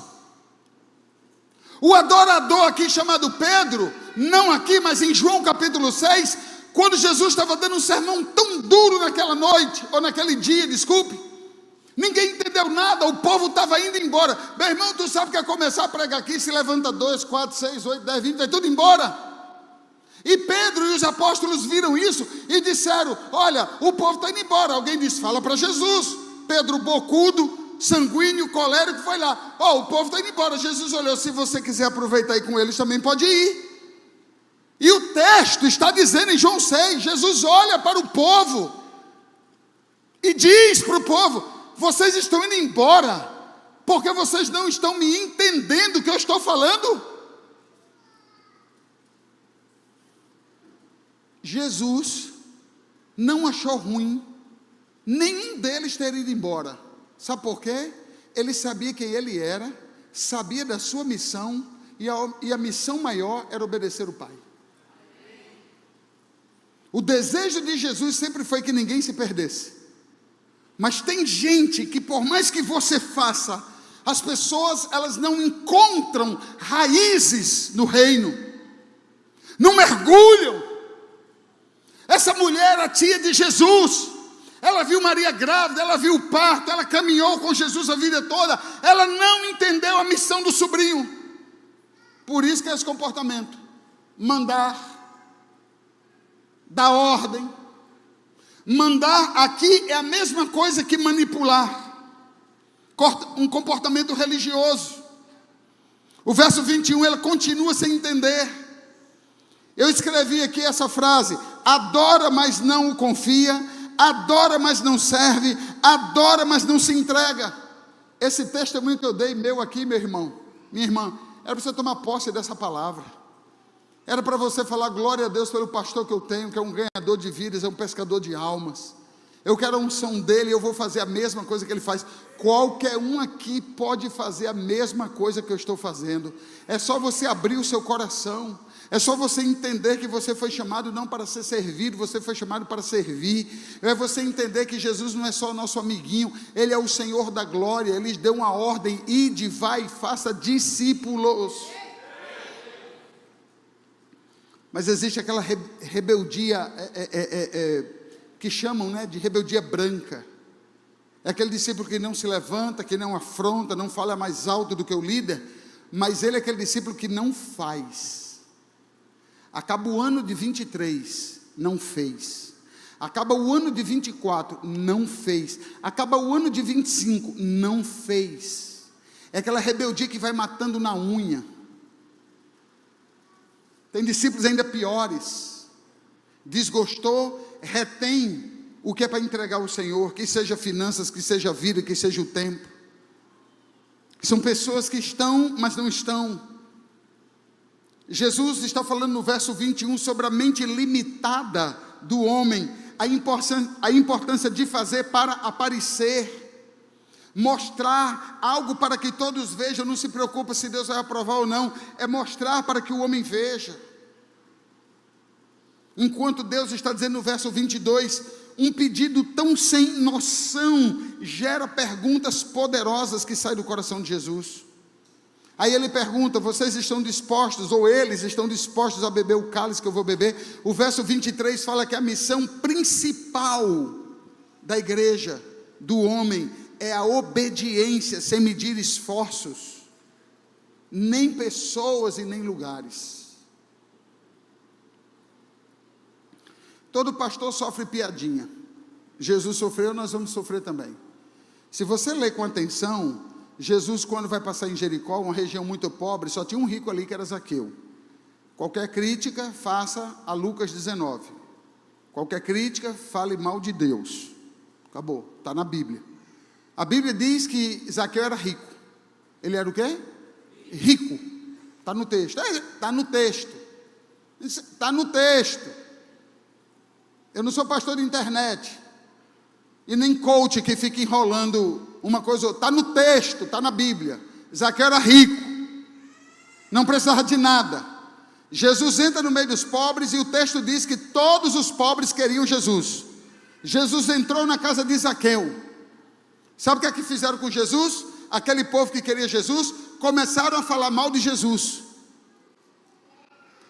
O adorador aqui chamado Pedro, não aqui, mas em João capítulo 6, quando Jesus estava dando um sermão tão duro naquela noite, ou naquele dia, desculpe, ninguém entendeu nada, o povo estava indo embora. Meu irmão, tu sabe que ia começar a pregar aqui, se levanta 2, 4, 6, 8, 10, 20, vai tudo embora. E Pedro e os apóstolos viram isso e disseram, olha, o povo está indo embora. Alguém disse, fala para Jesus. Pedro, bocudo, sanguíneo, colérico, foi lá. O povo está indo embora. Jesus olhou, se você quiser aproveitar e ir com eles, também pode ir. E o texto está dizendo em João 6, Jesus olha para o povo e diz para o povo, vocês estão indo embora, porque vocês não estão me entendendo o que eu estou falando. Jesus não achou ruim nenhum deles ter ido embora. Sabe por quê? Ele sabia quem ele era, sabia da sua missão, e a missão maior era obedecer o Pai. O desejo de Jesus sempre foi que ninguém se perdesse. Mas tem gente que, por mais que você faça, as pessoas, elas não encontram raízes no reino, não mergulham. Essa mulher era tia de Jesus, ela viu Maria grávida, ela viu o parto, ela caminhou com Jesus a vida toda, ela não entendeu a missão do sobrinho. Por isso que é esse comportamento, mandar, dar ordem. Mandar aqui é a mesma coisa que manipular, um comportamento religioso. O verso 21, ela continua sem entender. Eu escrevi aqui essa frase, adora, mas não o confia, adora, mas não serve, adora, mas não se entrega. Esse testemunho que eu dei, meu aqui, meu irmão, minha irmã, era para você tomar posse dessa palavra. Era para você falar glória a Deus pelo pastor que eu tenho, que é um ganhador de vidas, é um pescador de almas. Eu quero a unção dele, eu vou fazer a mesma coisa que ele faz. Qualquer um aqui pode fazer a mesma coisa que eu estou fazendo. É só você abrir o seu coração. É só você entender que você foi chamado não para ser servido, você foi chamado para servir. É você entender que Jesus não é só o nosso amiguinho, Ele é o Senhor da glória. Ele deu uma ordem, ide, vai, faça discípulos. Mas existe aquela rebeldia que chamam, né, de rebeldia branca. É aquele discípulo que não se levanta, que não afronta, não fala mais alto do que o líder, mas ele é aquele discípulo que não faz. Acaba o ano de 23, não fez. Acaba o ano de 24, não fez. Acaba o ano de 25, não fez. É aquela rebeldia que vai matando na unha. Tem discípulos ainda piores. Desgostou, retém o que é para entregar ao Senhor, que seja finanças, que seja vida, que seja o tempo. São pessoas que estão, mas não estão. Jesus está falando no verso 21 sobre a mente limitada do homem, a importância de fazer para aparecer, mostrar algo para que todos vejam. Não se preocupa se Deus vai aprovar ou não, é mostrar para que o homem veja. Enquanto Deus está dizendo no verso 22, um pedido tão sem noção gera perguntas poderosas que saem do coração de Jesus. Aí ele pergunta: vocês estão dispostos, ou eles estão dispostos a beber o cálice que eu vou beber? O verso 23 fala que a missão principal da igreja, do homem, é a obediência, sem medir esforços, nem pessoas e nem lugares. Todo pastor sofre piadinha. Jesus sofreu, nós vamos sofrer também. Se você ler com atenção, Jesus, quando vai passar em Jericó, uma região muito pobre, só tinha um rico ali que era Zaqueu. Qualquer crítica, faça a Lucas 19. Qualquer crítica, fale mal de Deus. Acabou, está na Bíblia. A Bíblia diz que Zaqueu era rico. Ele era o quê? Rico. Está no texto. Está no texto. Está no texto. Eu não sou pastor de internet, e nem coach que fica enrolando uma coisa ou outra. Está no texto, está na Bíblia. Zaqueu era rico, não precisava de nada. Jesus entra no meio dos pobres, e o texto diz que todos os pobres queriam Jesus. Jesus entrou na casa de Zaqueu. Sabe o que é que fizeram com Jesus? Aquele povo que queria Jesus, começaram a falar mal de Jesus.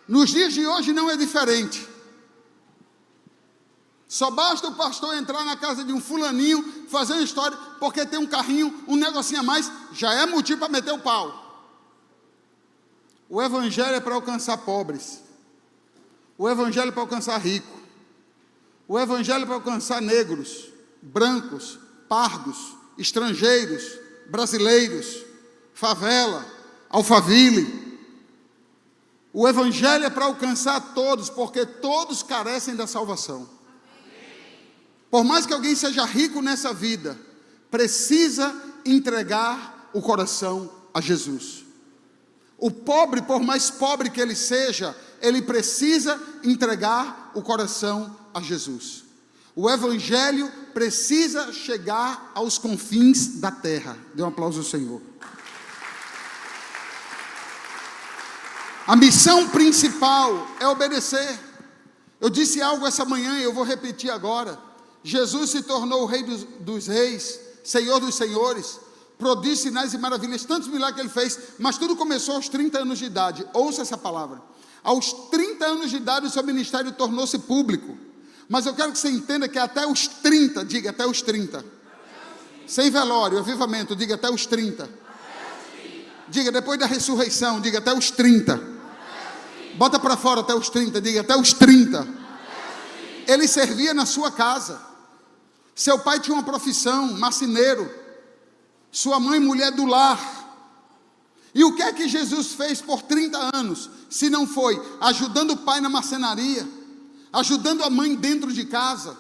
Nos dias de hoje não é diferente. Só basta o pastor entrar na casa de um fulaninho, fazer uma história, porque tem um carrinho, um negocinho a mais, já é motivo para meter o pau. O evangelho é para alcançar pobres. O evangelho é para alcançar rico. O evangelho é para alcançar negros, brancos, pardos, estrangeiros, brasileiros, favela, Alphaville. O evangelho é para alcançar todos, porque todos carecem da salvação. Por mais que alguém seja rico nessa vida, precisa entregar o coração a Jesus. O pobre, por mais pobre que ele seja, ele precisa entregar o coração a Jesus. O evangelho precisa chegar aos confins da terra. Dê um aplauso ao Senhor. A missão principal é obedecer. Eu disse algo essa manhã e eu vou repetir agora. Jesus se tornou o Rei dos reis, Senhor dos senhores, prodígios, sinais e maravilhas, tantos milagres que ele fez, mas tudo começou aos 30 anos de idade. Ouça essa palavra. Aos 30 anos de idade o seu ministério tornou-se público. Mas eu quero que você entenda que até os 30, diga até os 30. Sem velório, avivamento, diga até os 30. Diga depois da ressurreição, diga até os 30. Bota para fora até os 30, diga até os 30. Ele servia na sua casa. Seu pai tinha uma profissão, marceneiro. Sua mãe, mulher do lar. E o que é que Jesus fez por 30 anos? Se não foi ajudando o pai na marcenaria, ajudando a mãe dentro de casa,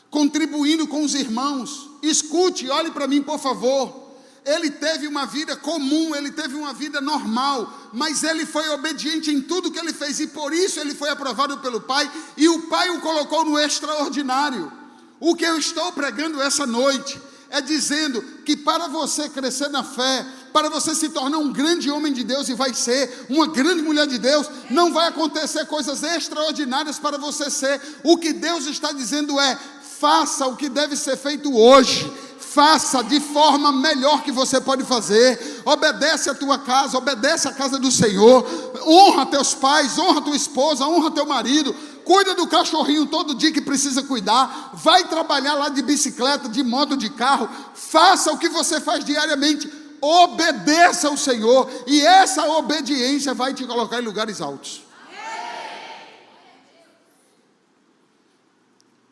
contribuindo com os irmãos. Escute, olhe para mim, por favor. Ele teve uma vida comum, ele teve uma vida normal, mas ele foi obediente em tudo que ele fez, e por isso ele foi aprovado pelo Pai, e o Pai o colocou no extraordinário. O que eu estou pregando essa noite é dizendo que para você crescer na fé, para você se tornar um grande homem de Deus, e vai ser uma grande mulher de Deus, não vai acontecer coisas extraordinárias para você ser. O que Deus está dizendo é: faça o que deve ser feito hoje. Faça de forma melhor que você pode fazer. Obedece a tua casa, obedece a casa do Senhor. Honra teus pais, honra tua esposa, honra teu marido. Cuida do cachorrinho todo dia que precisa cuidar. Vai trabalhar lá de bicicleta, de moto, de carro. Faça o que você faz diariamente. obedeça ao Senhor, e essa obediência vai te colocar em lugares altos.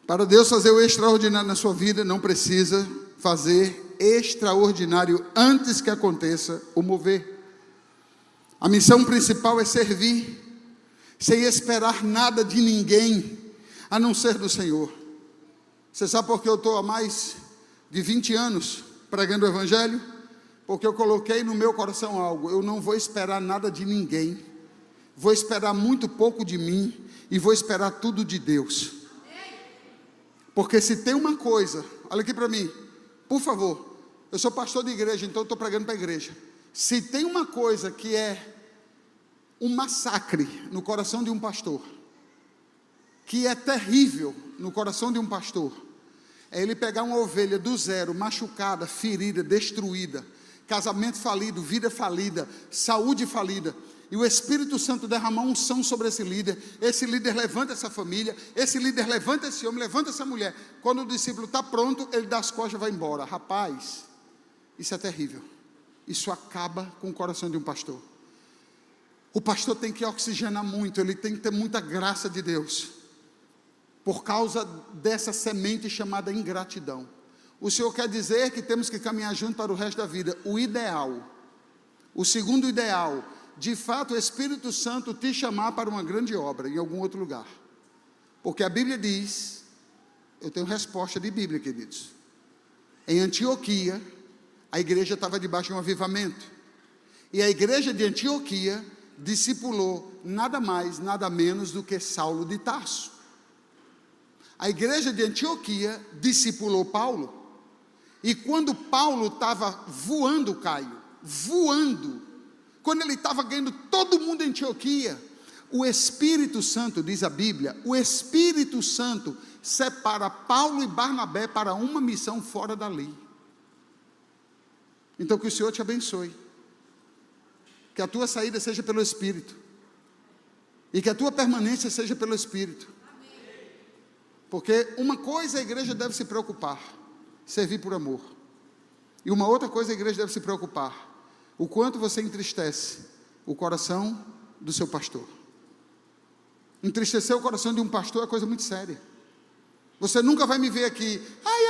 Para Deus fazer o extraordinário na sua vida, não precisa fazer extraordinário antes que aconteça o mover. A missão principal é servir, sem esperar nada de ninguém, a não ser do Senhor. Você sabe por que eu estou há mais de 20 anos pregando o Evangelho? Porque eu coloquei no meu coração algo: eu não vou esperar nada de ninguém, vou esperar muito pouco de mim, e vou esperar tudo de Deus. Porque se tem uma coisa, olha aqui para mim, por favor, eu sou pastor de igreja, então estou pregando para a igreja. Se tem uma coisa que é um massacre no coração de um pastor, que é terrível no coração de um pastor, é ele pegar uma ovelha do zero, machucada, ferida, destruída, casamento falido, vida falida, saúde falida, e o Espírito Santo derramar unção sobre esse líder levanta essa família, esse líder levanta esse homem, levanta essa mulher. Quando o discípulo está pronto, ele dá as costas e vai embora. Rapaz, isso é terrível. Isso acaba com o coração de um pastor. O pastor tem que oxigenar muito, ele tem que ter muita graça de Deus, por causa dessa semente chamada ingratidão. O Senhor quer dizer que temos que caminhar junto para o resto da vida. O ideal, o segundo ideal, de fato o Espírito Santo te chamar para uma grande obra em algum outro lugar. Porque a Bíblia diz, eu tenho resposta de Bíblia, queridos. Em Antioquia, a igreja estava debaixo de um avivamento. E a igreja de Antioquia discipulou nada mais, nada menos do que Saulo de Tarso. A igreja de Antioquia discipulou Paulo. E quando Paulo estava voando, Caio, quando ele estava ganhando todo mundo em Antioquia, o Espírito Santo, diz a Bíblia, o Espírito Santo separa Paulo e Barnabé para uma missão fora dali. Então que o Senhor te abençoe, que a tua saída seja pelo Espírito, e que a tua permanência seja pelo Espírito. Porque uma coisa a igreja deve se preocupar, servir por amor. E uma outra coisa a igreja deve se preocupar, o quanto você entristece o coração do seu pastor. Entristecer o coração de um pastor é coisa muito séria. Você nunca vai me ver aqui, ai,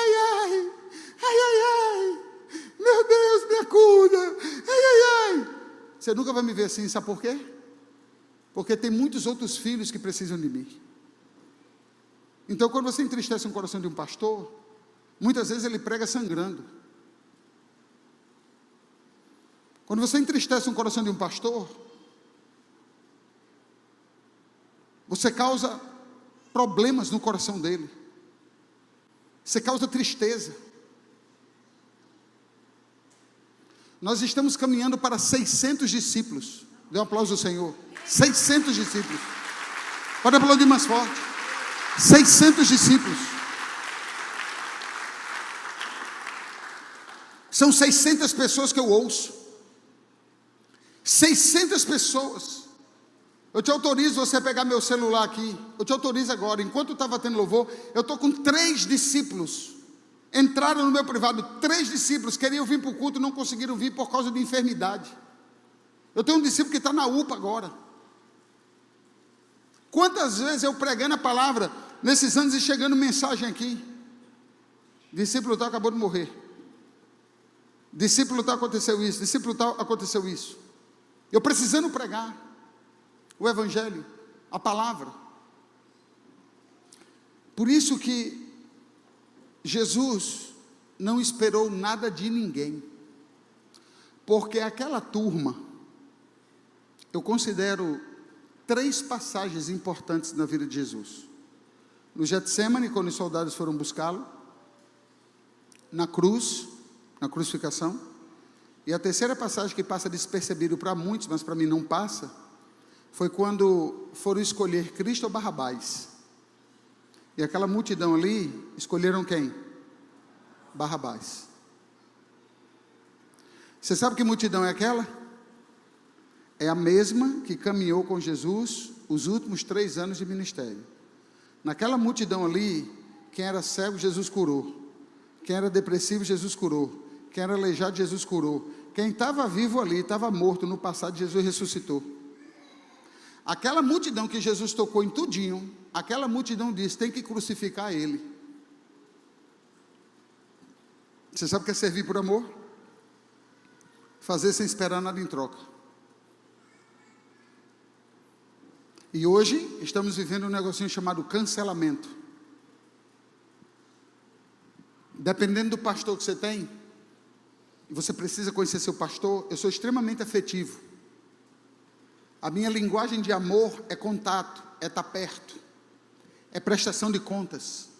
meu Deus, me acuda, ai. Você nunca vai me ver assim, sabe por quê? Porque tem muitos outros filhos que precisam de mim. Então, quando você entristece o coração de um pastor, muitas vezes ele prega sangrando. Quando você entristece o coração de um pastor, você causa problemas no coração dele. Você causa tristeza. Nós estamos caminhando para 600 discípulos. Dê um aplauso ao Senhor. 600 discípulos. Pode aplaudir mais forte. 600 discípulos. São 600 pessoas que eu ouço. 600 pessoas. Eu te autorizo você a pegar meu celular aqui. Eu te autorizo agora. Enquanto estava tendo louvor, eu estou com 3 discípulos. Entraram no meu privado, 3 discípulos. Queriam vir para o culto, não conseguiram vir por causa de enfermidade. Eu tenho um discípulo que está na UPA agora. Quantas vezes eu pregando a palavra nesses anos e chegando mensagem aqui: discípulo tal acabou de morrer, discípulo tal aconteceu isso, discípulo tal aconteceu isso. Eu precisando pregar o Evangelho, a palavra. Por isso que Jesus não esperou nada de ninguém, porque aquela turma, eu considero 3 passagens importantes na vida de Jesus: no Getsemane, quando os soldados foram buscá-lo; na cruz, na crucificação; e a terceira passagem que passa despercebido para muitos, mas para mim não passa, foi quando foram escolher Cristo ou Barrabás. E aquela multidão ali, escolheram quem? Barrabás. Você sabe que multidão é aquela? É a mesma que caminhou com Jesus os últimos 3 anos de ministério. Naquela multidão ali, quem era cego, Jesus curou. Quem era depressivo, Jesus curou. Quem era aleijado, Jesus curou. Quem estava vivo ali, estava morto no passado, Jesus ressuscitou. Aquela multidão que Jesus tocou em tudinho, aquela multidão disse, tem que crucificar ele. Você sabe o que é servir por amor? Fazer sem esperar nada em troca. E hoje estamos vivendo um negocinho chamado cancelamento. Dependendo do pastor que você tem, e você precisa conhecer seu pastor, eu sou extremamente afetivo. A minha linguagem de amor é contato, é estar perto, é prestação de contas.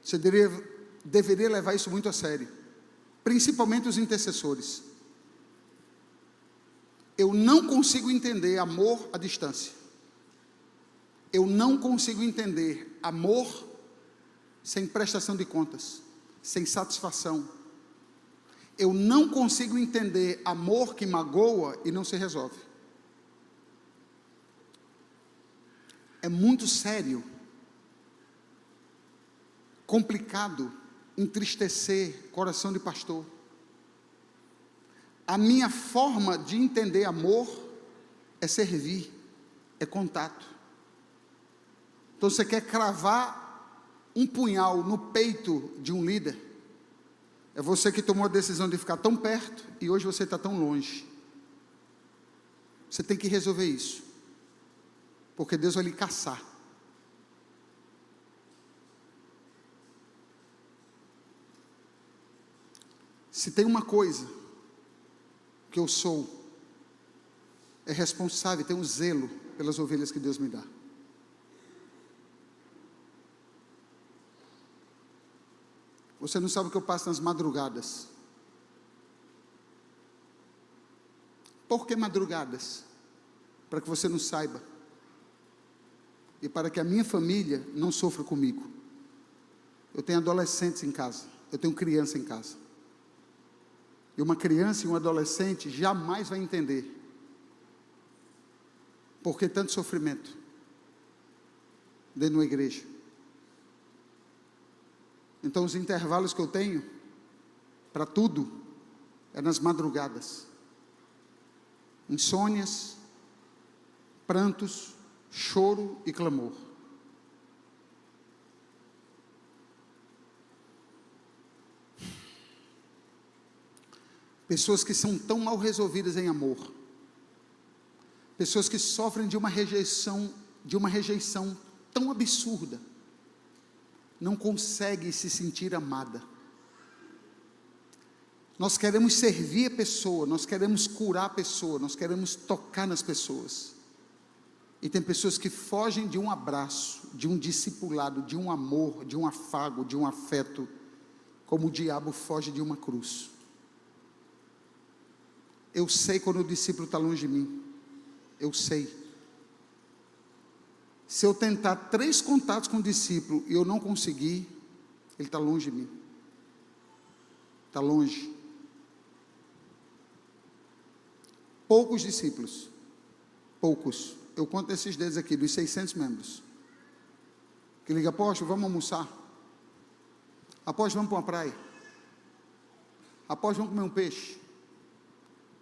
Você deveria levar isso muito a sério, principalmente os intercessores. Eu não consigo entender amor à distância. Eu não consigo entender amor sem prestação de contas, sem satisfação. Eu não consigo entender amor que magoa e não se resolve. É muito sério, complicado, entristecer coração de pastor. A minha forma de entender amor é servir, é contato. Então você quer cravar um punhal no peito de um líder, é você que tomou a decisão de ficar tão perto e hoje você está tão longe. Você tem que resolver isso, porque Deus vai lhe caçar. Se tem uma coisa que eu sou, é responsável, tenho zelo pelas ovelhas que Deus me dá. Você não sabe o que eu passo nas madrugadas. Por que madrugadas? Para que você não saiba. E para que a minha família não sofra comigo. Eu tenho adolescentes em casa. Eu tenho criança em casa. E uma criança e um adolescente jamais vai entender por que tanto sofrimento dentro de uma igreja. Então os intervalos que eu tenho para tudo é nas madrugadas. Insônias, prantos, choro e clamor. Pessoas que são tão mal resolvidas em amor. Pessoas que sofrem de uma rejeição tão absurda. Não consegue se sentir amada. Nós queremos servir a pessoa, nós queremos curar a pessoa, nós queremos tocar nas pessoas. E tem pessoas que fogem de um abraço, de um discipulado, de um amor, de um afago, de um afeto, como o diabo foge de uma cruz. Eu sei quando o discípulo está longe de mim. Eu sei. Se eu tentar 3 contatos com o discípulo e eu não conseguir, ele está longe de mim. Está longe. Poucos discípulos. Poucos. Eu conto esses dedos aqui, dos 600 membros. Que liga, apóstolo, vamos almoçar. Apóstolo, vamos para uma praia. Apóstolo, vamos comer um peixe.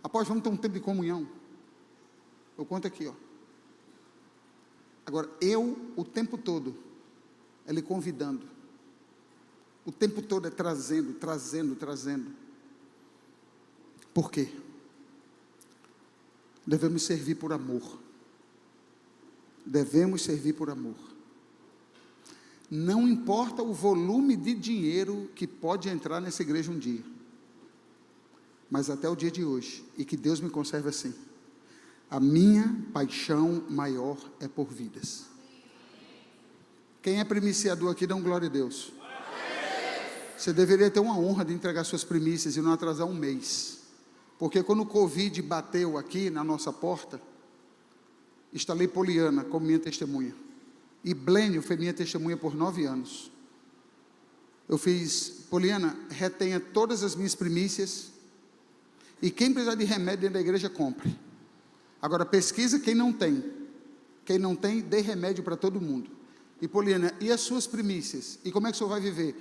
Apóstolo, vamos ter um tempo de comunhão. Eu conto aqui, ó. Agora, o tempo todo, é lhe convidando. O tempo todo é trazendo. Por quê? Devemos servir por amor. Devemos servir por amor. Não importa o volume de dinheiro que pode entrar nessa igreja um dia. Mas até o dia de hoje, e que Deus me conserve assim. A minha paixão maior é por vidas. Quem é primiciador aqui, dá um glória a Deus. Você deveria ter uma honra de entregar suas primícias e não atrasar um mês. Porque quando o Covid bateu aqui na nossa porta, instalei Poliana como minha testemunha. E Blênio foi minha testemunha por 9 anos. Eu fiz, Poliana, retenha todas as minhas primícias. E quem precisar de remédio dentro da igreja, compre. Agora pesquisa quem não tem. Quem não tem, dê remédio para todo mundo. E Poliana, e as suas primícias? E como é que o senhor vai viver?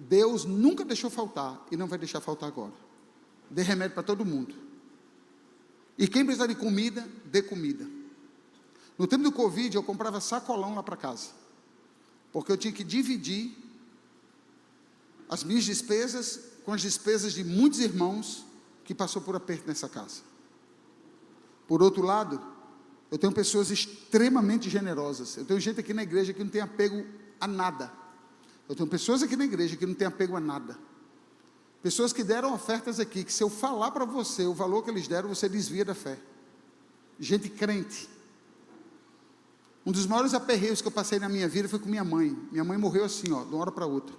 Deus nunca deixou faltar e não vai deixar faltar agora. Dê remédio para todo mundo. E quem precisar de comida, dê comida. No tempo do Covid, eu comprava sacolão lá para casa, porque eu tinha que dividir as minhas despesas com as despesas de muitos irmãos que passou por aperto nessa casa. Por outro lado, eu tenho pessoas extremamente generosas. Eu tenho gente aqui na igreja que não tem apego a nada. Eu tenho pessoas aqui na igreja que não tem apego a nada. Pessoas que deram ofertas aqui, que se eu falar para você o valor que eles deram, você desvia da fé. Gente crente. Um dos maiores aperreios que eu passei na minha vida foi com minha mãe. Minha mãe morreu assim, ó, de uma hora para outra.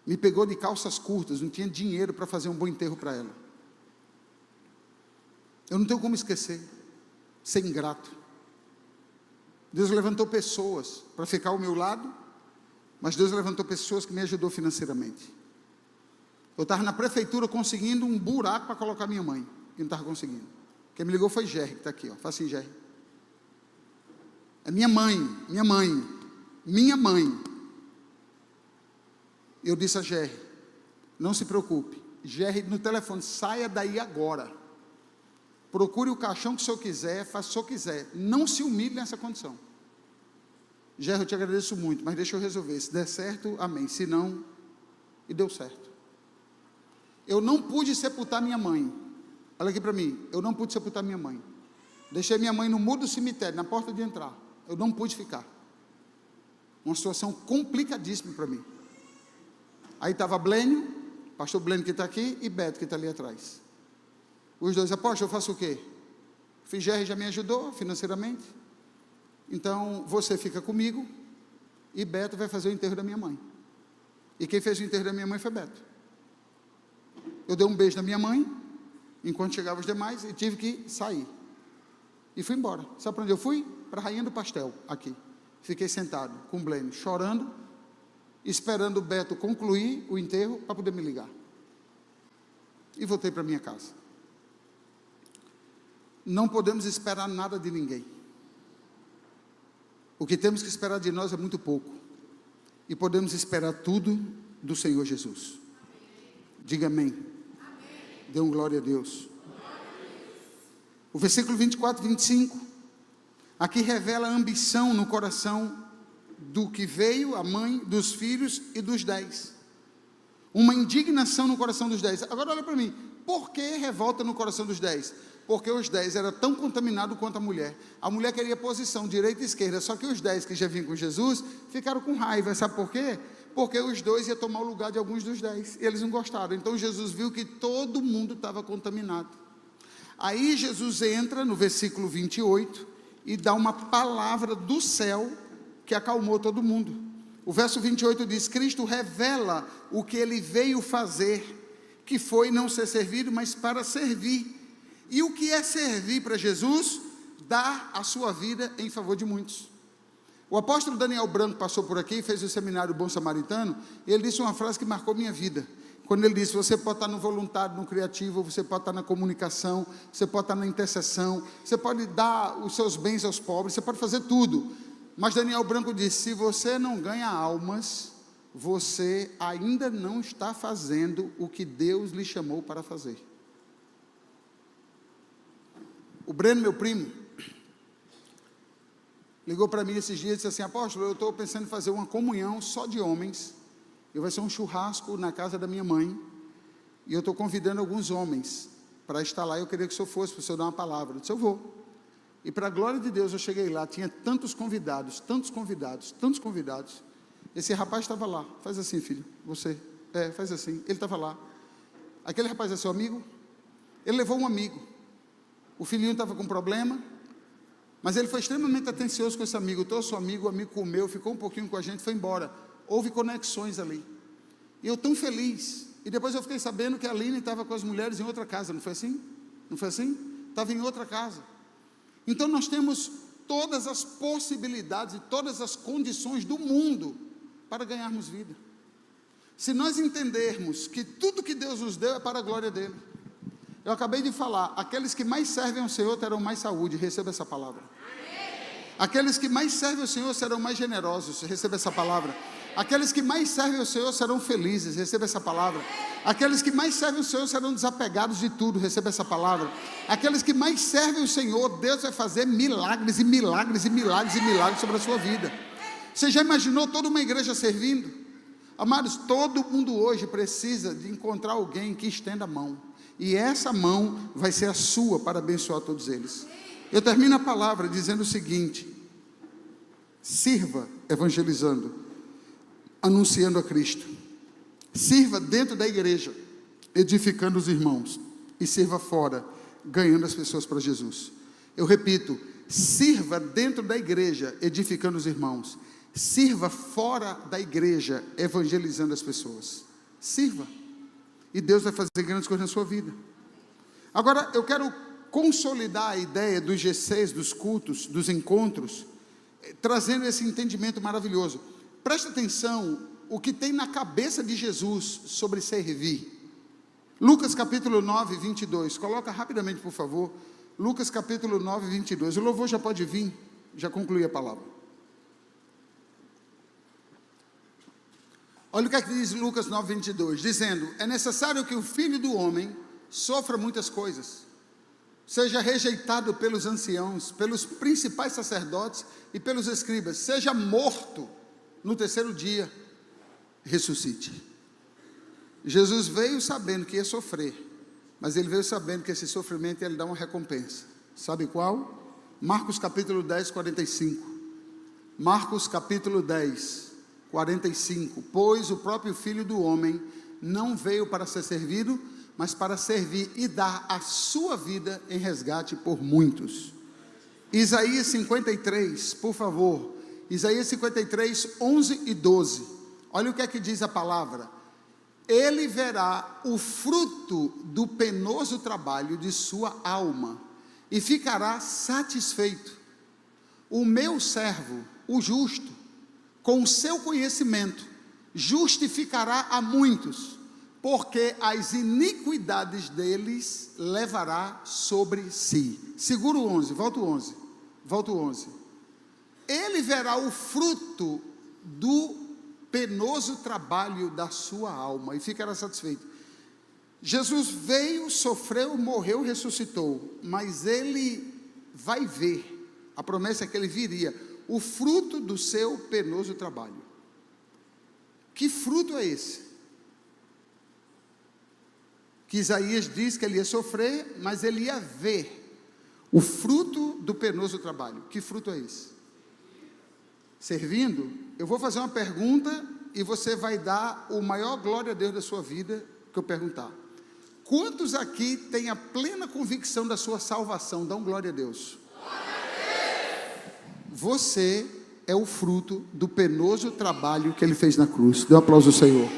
Me pegou de calças curtas, não tinha dinheiro para fazer um bom enterro para ela. Eu não tenho como esquecer, ser ingrato. Deus levantou pessoas para ficar ao meu lado, mas Deus levantou pessoas que me ajudou financeiramente. Eu estava na prefeitura conseguindo um buraco para colocar minha mãe, e não estava conseguindo. Quem me ligou foi Jerry, que está aqui, ó. Faz assim, Jerry. É minha mãe. Eu disse a Jerry, não se preocupe, Jerry no telefone, saia daí agora. Procure o caixão que o senhor quiser, faça o que o senhor quiser. Não se humilhe nessa condição. Jerry, eu te agradeço muito, mas deixa eu resolver. Se der certo, amém. Se não, e deu certo. Eu não pude sepultar minha mãe. Olha aqui para mim, eu não pude sepultar minha mãe. Deixei minha mãe no muro do cemitério, na porta de entrar. Eu não pude ficar. Uma situação complicadíssima para mim. Aí estava Blênio, pastor Blênio que está aqui, e Beto que está ali atrás. Os dois, apóstolo, eu faço o quê? Jerry já me ajudou financeiramente. Então, você fica comigo, e Beto vai fazer o enterro da minha mãe. E quem fez o enterro da minha mãe foi Beto. Eu dei um beijo na minha mãe, enquanto chegavam os demais, e tive que sair. E fui embora. Sabe para onde eu fui? Para a Rainha do Pastel, aqui. Fiquei sentado com o Blênio, chorando, esperando o Beto concluir o enterro, para poder me ligar. E voltei para minha casa. Não podemos esperar nada de ninguém. O que temos que esperar de nós é muito pouco. E podemos esperar tudo do Senhor Jesus. Diga amém. Dê um glória a Deus. O versículo 24 e 25, aqui revela a ambição no coração do que veio, a mãe, dos filhos e dos 10. Uma indignação no coração dos 10. Agora olha para mim, por que revolta no coração dos 10? Porque os 10 eram tão contaminados quanto a mulher. A mulher queria posição direita e esquerda, só que os 10 que já vinham com Jesus, ficaram com raiva. Sabe por quê? Porque os 2 iam tomar o lugar de alguns dos 10, e eles não gostaram. Então Jesus viu que todo mundo estava contaminado. Aí Jesus entra no versículo 28, e dá uma palavra do céu, que acalmou todo mundo. O verso 28 diz, Cristo revela o que ele veio fazer, que foi não ser servido, mas para servir. E o que é servir para Jesus? Dar a sua vida em favor de muitos. O apóstolo Daniel Branco passou por aqui, fez o seminário Bom Samaritano, e ele disse uma frase que marcou minha vida, quando ele disse, você pode estar no voluntário, no criativo, você pode estar na comunicação, você pode estar na intercessão, você pode dar os seus bens aos pobres, você pode fazer tudo, mas Daniel Branco disse, se você não ganha almas, você ainda não está fazendo o que Deus lhe chamou para fazer. O Breno, meu primo, ligou para mim esses dias e disse assim, apóstolo, eu estou pensando em fazer uma comunhão só de homens, e vai ser um churrasco na casa da minha mãe, e eu estou convidando alguns homens para estar lá, eu queria que o senhor fosse, para o senhor dar uma palavra. Eu disse, eu vou. E para a glória de Deus, eu cheguei lá, tinha tantos convidados, esse rapaz estava lá, faz assim filho, você, faz assim, ele estava lá, aquele rapaz é seu amigo? Ele levou um amigo, o filhinho estava com problema, mas ele foi extremamente atencioso com esse amigo, trouxe o amigo comeu, ficou um pouquinho com a gente, foi embora, houve conexões ali, e eu tão feliz, e depois eu fiquei sabendo que a Aline estava com as mulheres em outra casa, não foi assim? Não foi assim? Estava em outra casa. Então nós temos todas as possibilidades e todas as condições do mundo para ganharmos vida. Se nós entendermos que tudo que Deus nos deu é para a glória dele. Eu acabei de falar, aqueles que mais servem ao Senhor terão mais saúde, receba essa palavra. Aqueles que mais servem ao Senhor serão mais generosos, receba essa palavra. Aqueles que mais servem ao Senhor serão felizes, receba essa palavra. Aqueles que mais servem ao Senhor serão desapegados de tudo, receba essa palavra. Aqueles que mais servem ao Senhor, Deus vai fazer milagres e milagres e milagres e milagres sobre a sua vida. Você já imaginou toda uma igreja servindo? Amados, todo mundo hoje precisa de encontrar alguém que estenda a mão, e essa mão vai ser a sua para abençoar todos eles. Eu termino a palavra dizendo o seguinte: sirva evangelizando, anunciando a Cristo. Sirva dentro da igreja, edificando os irmãos, e sirva fora, ganhando as pessoas para Jesus. Eu repito, sirva dentro da igreja, edificando os irmãos. Sirva fora da igreja, evangelizando as pessoas. Sirva, e Deus vai fazer grandes coisas na sua vida. Agora, eu quero consolidar a ideia dos G6, dos cultos, dos encontros, trazendo esse entendimento maravilhoso. Presta atenção o que tem na cabeça de Jesus sobre servir. Lucas capítulo 9, 22, coloca rapidamente por favor, Lucas capítulo 9, 22, o louvor já pode vir, já concluí a palavra. Olha o que é que diz Lucas 9, 22, dizendo: é necessário que o Filho do Homem sofra muitas coisas, seja rejeitado pelos anciãos, pelos principais sacerdotes e pelos escribas, seja morto, no terceiro dia ressuscite. Jesus veio sabendo que ia sofrer, mas ele veio sabendo que esse sofrimento ia lhe dar uma recompensa. Sabe qual? Marcos capítulo 10, 45. Marcos capítulo 10, 45. Pois o próprio Filho do Homem não veio para ser servido, mas para servir e dar a sua vida em resgate por muitos. Isaías 53, por favor. Isaías 53, 11 e 12. Olha o que é que diz a palavra: ele verá o fruto do penoso trabalho de sua alma e ficará satisfeito. O meu servo, o justo, com o seu conhecimento, justificará a muitos, porque as iniquidades deles levará sobre si. Segura o 11, volta o 11, volta o 11. Ele verá o fruto do penoso trabalho da sua alma e ficará satisfeito. Jesus veio, sofreu, morreu, ressuscitou, mas ele vai ver, a promessa é que ele viria, o fruto do seu penoso trabalho. Que fruto é esse? Que Isaías diz que ele ia sofrer, mas ele ia ver o fruto do penoso trabalho. Que fruto é esse? Servindo. Eu vou fazer uma pergunta e você vai dar o maior glória a Deus da sua vida que eu perguntar. Quantos aqui têm a plena convicção da sua salvação? Dá um glória a Deus. Glória a Deus. Você é o fruto do penoso trabalho que ele fez na cruz. Dê um aplauso ao Senhor.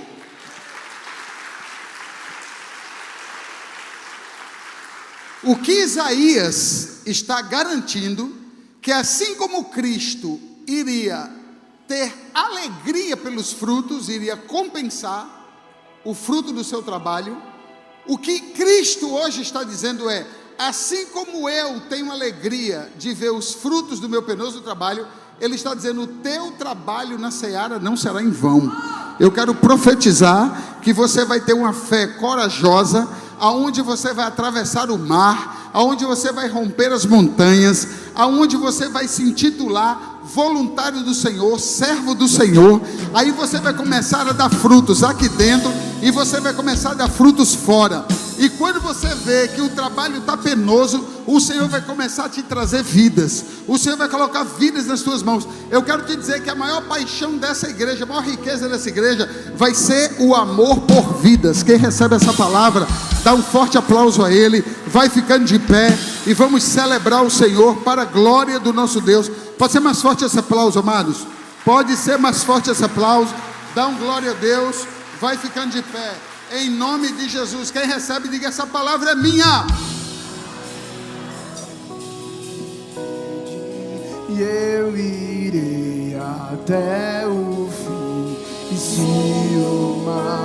O que Isaías está garantindo, que assim como Cristo iria ter alegria pelos frutos, iria compensar o fruto do seu trabalho, o que Cristo hoje está dizendo é: assim como eu tenho alegria de ver os frutos do meu penoso trabalho, ele está dizendo: o teu trabalho na seara não será em vão. Eu quero profetizar que você vai ter uma fé corajosa, aonde você vai atravessar o mar, aonde você vai romper as montanhas, aonde você vai se intitular voluntário do Senhor, servo do Senhor. Aí você vai começar a dar frutos aqui dentro e você vai começar a dar frutos fora. E quando você vê que o trabalho está penoso, o Senhor vai começar a te trazer vidas. O Senhor vai colocar vidas nas tuas mãos. Eu quero te dizer que a maior paixão dessa igreja, a maior riqueza dessa igreja, vai ser o amor por vidas. Quem recebe essa palavra, dá um forte aplauso a Ele. Vai ficando de pé e vamos celebrar o Senhor para a glória do nosso Deus. Pode ser mais forte esse aplauso, amados? Pode ser mais forte esse aplauso. Dá um glória a Deus. Vai ficando de pé. Em nome de Jesus. Quem recebe, diga: essa palavra é minha. E eu irei até o fim. E se o mar